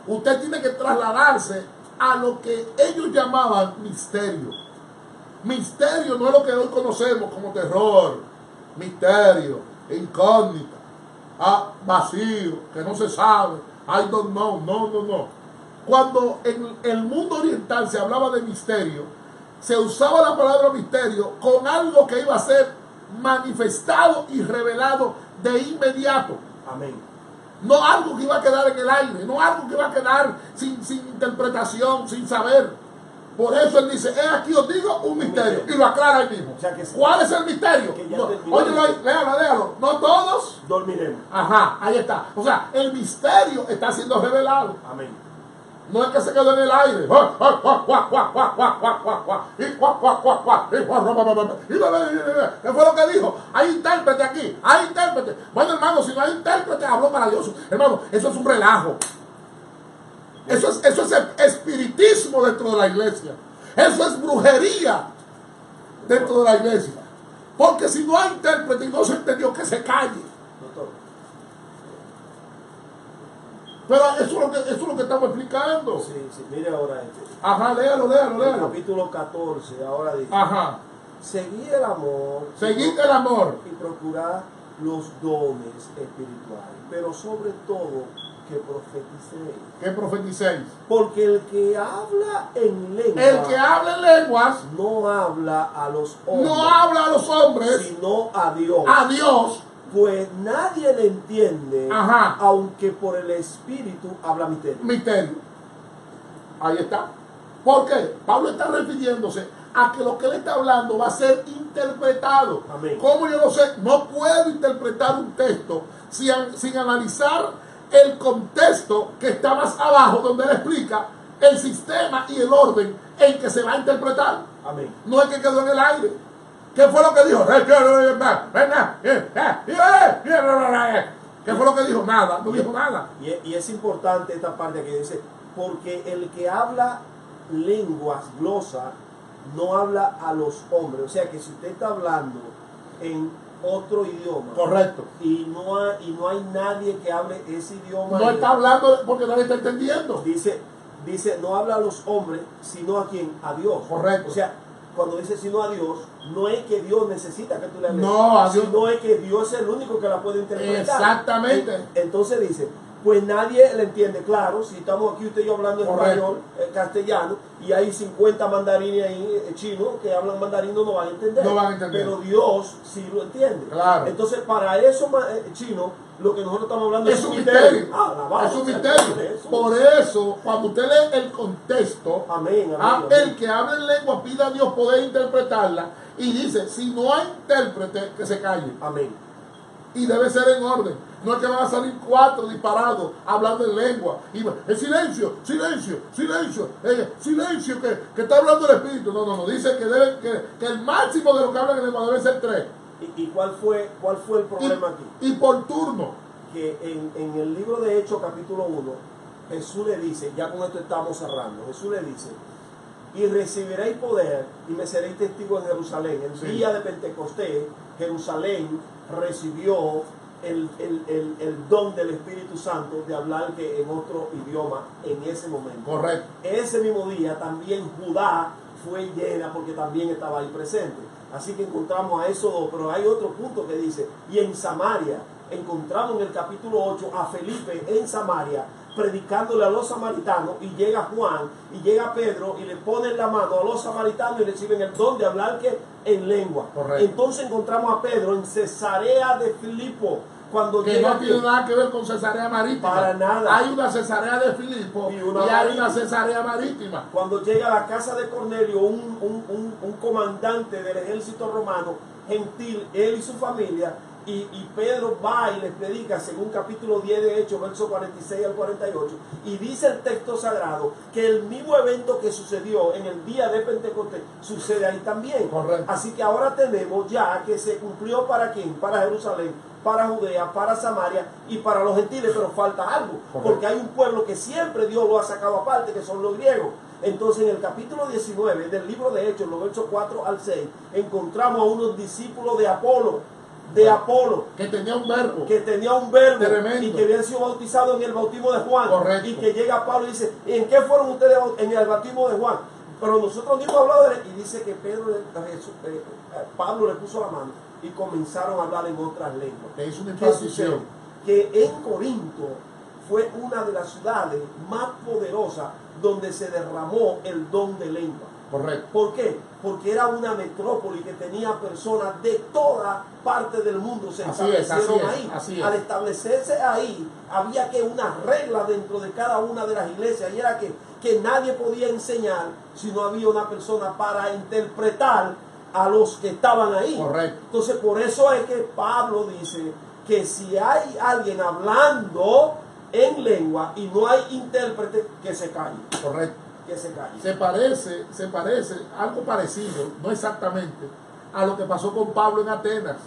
Usted tiene que trasladarse a lo que ellos llamaban misterio. Misterio no es lo que hoy conocemos como terror, misterio, incógnita, vacío, que no se sabe, I don't know, no. Cuando en el mundo oriental se hablaba de misterio, se usaba la palabra misterio con algo que iba a ser manifestado y revelado de inmediato. Amén. No algo que iba a quedar en el aire, no algo que iba a quedar sin interpretación, sin saber. Por eso él dice, aquí os digo un misterio. Y lo aclara ahí mismo. O sea que ¿cuál es el misterio? Óyelo ahí, léalo. No todos dormiremos. Ajá, ahí está. O sea, el misterio está siendo revelado. Amén. No es que se quedó en el aire. ¿Qué fue lo que dijo? Hay intérprete aquí, hay intérprete. Bueno, hermano, si no hay intérprete, habló para Dios. Hermano, eso es un relajo. Eso es espiritismo dentro de la iglesia. Eso es brujería dentro de la iglesia. Porque si no hay intérprete y no se entendió, que se calle. Doctor. Pero eso es lo que estamos explicando. Sí, mire ahora Ajá, léalo. El capítulo 14, ahora dice. Ajá. Seguid el amor. Seguid el amor. Y procurad los dones espirituales. Pero sobre todo, que profeticéis. ¿Qué profeticéis? Porque el que habla en lenguas. El que habla en lenguas. No habla a los hombres. No habla a los hombres. Sino a Dios. A Dios. Pues nadie le entiende. Ajá. Aunque por el Espíritu habla misterio. Ahí está. ¿Por qué? Pablo está refiriéndose a que lo que él está hablando va a ser interpretado. Amén. ¿Cómo yo lo sé? No puedo interpretar un texto sin analizar el contexto que está más abajo, donde él explica el sistema y el orden en que se va a interpretar. Amén. No es que quedó en el aire. ¿Qué fue lo que dijo? ¿Qué fue lo que dijo? Nada, no dijo nada. Y es importante esta parte que dice, porque el que habla lenguas, glosa, no habla a los hombres. O sea que si usted está hablando en otro idioma. Correcto. Y no hay nadie que hable ese idioma. No está hablando porque nadie está entendiendo. Dice, no habla a los hombres, sino a quién, a Dios. Correcto. O sea, cuando dice sino a Dios, no es que Dios necesita que tú le hables. No, a Dios. Sino es que Dios es el único que la puede interpretar. Exactamente. Entonces dice, pues nadie le entiende. Claro, si estamos aquí usted y yo hablando español, castellano, y hay 50 mandarines ahí chinos que hablan mandarín, no van a entender. No van a entender. Pero Dios sí lo entiende. Claro. Entonces, para eso chino, lo que nosotros estamos hablando es un misterio. Es un misterio. Por eso, cuando usted lee el contexto, amén, el que habla en lengua pida a Dios poder interpretarla y dice, si no hay intérprete, que se calle. Amén. Y debe ser en orden. No es que van a salir 4 disparados hablando en lengua. Y silencio, silencio, silencio, silencio, que está hablando el Espíritu. No. Dice que el máximo de lo que hablan en lengua debe ser 3. ¿Y cuál fue el problema aquí? Y por turno. Que en el libro de Hechos capítulo 1, Jesús le dice, ya con esto estamos cerrando, Jesús le dice, y recibiréis poder y me seréis testigo en Jerusalén. El día de Pentecostés, Jerusalén recibió el don del Espíritu Santo de hablar que en otro idioma en ese momento. Correcto. Ese mismo día también Judá fue llena porque también estaba ahí presente. Así que encontramos a esos dos, pero hay otro punto que dice, y en Samaria, encontramos en el capítulo 8 a Felipe en Samaria, predicándole a los samaritanos, y llega Juan, y llega Pedro, y le ponen la mano a los samaritanos y reciben el don de hablar que en lengua. Correcto. Entonces encontramos a Pedro en Cesarea de Filipo, cuando que no tiene nada que ver con Cesarea Marítima. Para nada. Hay una Cesarea de Filipo y hay una Cesarea Marítima. Cuando llega a la casa de Cornelio, un comandante del ejército romano, gentil, él y su familia, y Pedro va y les predica, según capítulo 10 de Hechos, versos 46 al 48, y dice el texto sagrado que el mismo evento que sucedió en el día de Pentecostés sucede ahí también. Correcto. Así que ahora tenemos ya que se cumplió ¿para quién? Para Jerusalén, para Judea, para Samaria y para los gentiles, pero falta algo. Correcto. Porque hay un pueblo que siempre Dios lo ha sacado aparte, que son los griegos. Entonces en el capítulo 19 del libro de Hechos, los versos 4 al 6, encontramos a unos discípulos de Apolo, que tenía un verbo, tremendo, y que habían sido bautizados en el bautismo de Juan. Correcto. Y que llega Pablo y dice, ¿en qué fueron ustedes en el bautismo de Juan? Pero nosotros ni hemos hablado de él. Y dice que Pablo le puso la mano y comenzaron a hablar en otras lenguas. Que hizo una impartición. Que en Corinto fue una de las ciudades más poderosas donde se derramó el don de lengua. Correcto. ¿Por qué? Porque era una metrópoli que tenía personas de toda parte del mundo. Se establecieron ahí. Al establecerse ahí, había que una regla dentro de cada una de las iglesias, y era que nadie podía enseñar si no había una persona para interpretar a los que estaban ahí. Correcto. Entonces, por eso es que Pablo dice que si hay alguien hablando en lengua y no hay intérprete, que se calle. Correcto. Que se calle. Se parece algo parecido, no exactamente, a lo que pasó con Pablo en Atenas.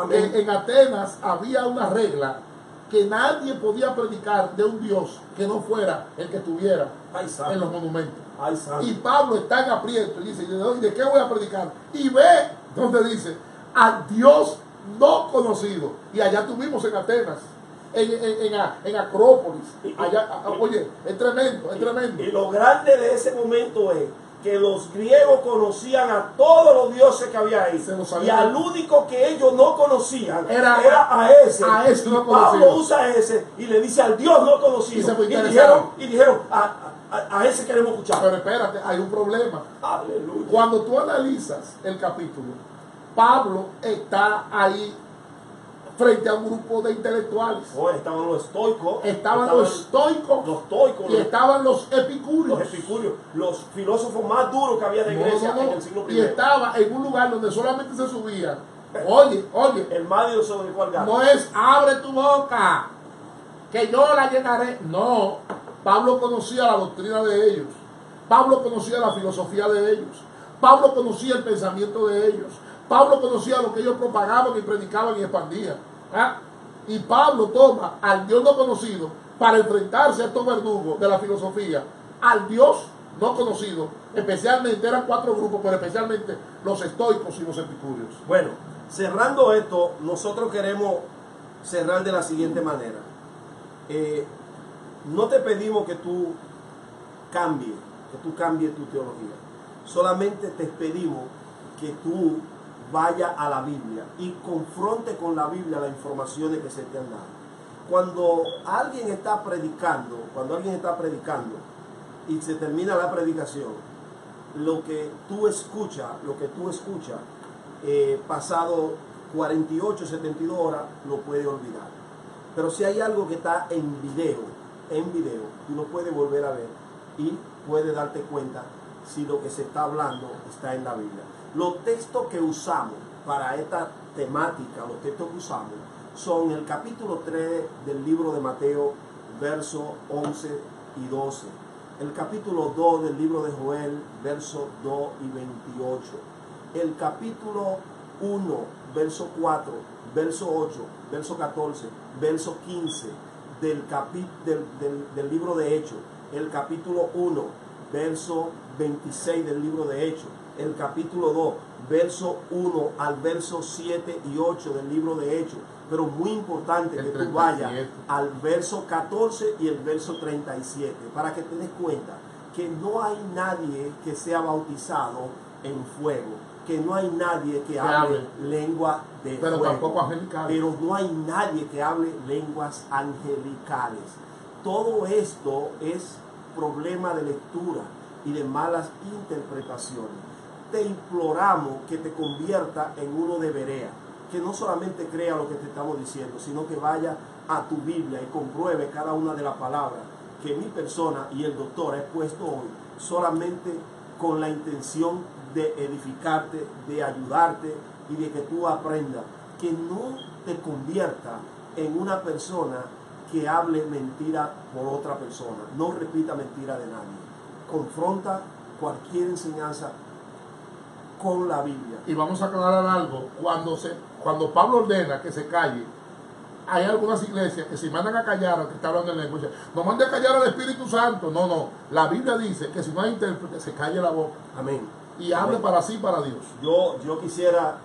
En Atenas había una regla que nadie podía predicar de un Dios que no fuera el que estuviera en los monumentos. Y Pablo está en aprieto y dice, ¿de qué voy a predicar? Y ve donde dice, al Dios no conocido. Y allá tuvimos en Atenas, en Acrópolis. Oye, es tremendo, es tremendo. Y lo grande de ese momento es que los griegos conocían a todos los dioses que había ahí. Y al único que ellos no conocían era a ese. A ese no Pablo usa ese y le dice al Dios no conocido. Y dijeron a ese queremos escuchar. Pero espérate, hay un problema. Aleluya. Cuando tú analizas el capítulo, Pablo está ahí frente a un grupo de intelectuales. Estaban los estoicos. Estaban los estoicos. Y estaban los epicúreos. Los filósofos más duros que había de Grecia en el siglo I. Y estaba en un lugar donde solamente se subían. Oye. El Madio sobre el cual no es abre tu boca, que yo la llenaré. No. Pablo conocía la doctrina de ellos. Pablo conocía la filosofía de ellos. Pablo conocía el pensamiento de ellos. Pablo conocía lo que ellos propagaban y predicaban y expandían. Y Pablo toma al Dios no conocido para enfrentarse a estos verdugos de la filosofía, al Dios no conocido. Especialmente, eran 4 grupos, pero especialmente los estoicos y los epicúreos. Bueno, cerrando esto, nosotros queremos cerrar de la siguiente manera. No te pedimos que tú cambies tu teología. Solamente te pedimos que tú vaya a la Biblia y confronte con la Biblia las informaciones que se te han dado. cuando alguien está predicando y se termina la predicación, lo que tú escuchas, pasado 48, 72 horas, lo puedes olvidar. Pero si hay algo que está en video, tú lo puedes volver a ver y puedes darte cuenta si lo que se está hablando está en la Biblia. Los textos que usamos para esta temática, son el capítulo 3 del libro de Mateo, versos 11 y 12. El capítulo 2 del libro de Joel, versos 2 y 28. El capítulo 1, verso 4, verso 8, verso 14, verso 15 del libro de Hechos. El capítulo 1, verso 26 del libro de Hechos. El capítulo 2, verso 1 al verso 7 y 8 del libro de Hechos. Pero muy importante que tú vayas al verso 14 y el verso 37 para que te des cuenta que no hay nadie que sea bautizado en fuego, que no hay nadie que hable lengua de fuego, tampoco angelicales. Pero no hay nadie que hable lenguas angelicales. Todo esto es problema de lectura y de malas interpretaciones. Te imploramos que te convierta en uno de Berea, que no solamente crea lo que te estamos diciendo, sino que vaya a tu Biblia y compruebe cada una de las palabras que mi persona y el doctor ha expuesto hoy, solamente con la intención de edificarte, de ayudarte y de que tú aprendas, que no te convierta en una persona que hable mentira por otra persona. No repita mentira de nadie. Confronta cualquier enseñanza con la Biblia. Y vamos a aclarar algo. Cuando Pablo ordena que se calle, hay algunas iglesias que si mandan a callar al que está hablando en lengua, no mande a callar al Espíritu Santo. No. La Biblia dice que si no hay intérprete, se calle la boca. Amén. Y hable para sí, para Dios. Yo quisiera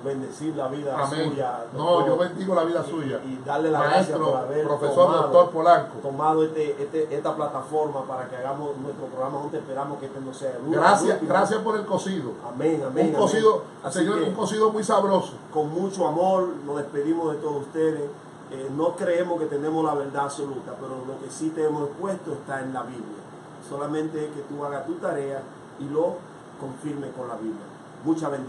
bendecir la vida suya. Doctor, yo bendigo la vida suya. Y darle la gracia por haber profesor doctor Polanco tomado esta plataforma para que hagamos nuestro programa, donde esperamos que este no sea el último. Gracias por el cocido. Amén. Un cocido, señor, un cocido muy sabroso. Con mucho amor nos despedimos de todos ustedes. No creemos que tenemos la verdad absoluta, pero lo que sí te hemos expuesto está en la Biblia. Solamente que tú hagas tu tarea y lo confirmes con la Biblia. Mucha bendición.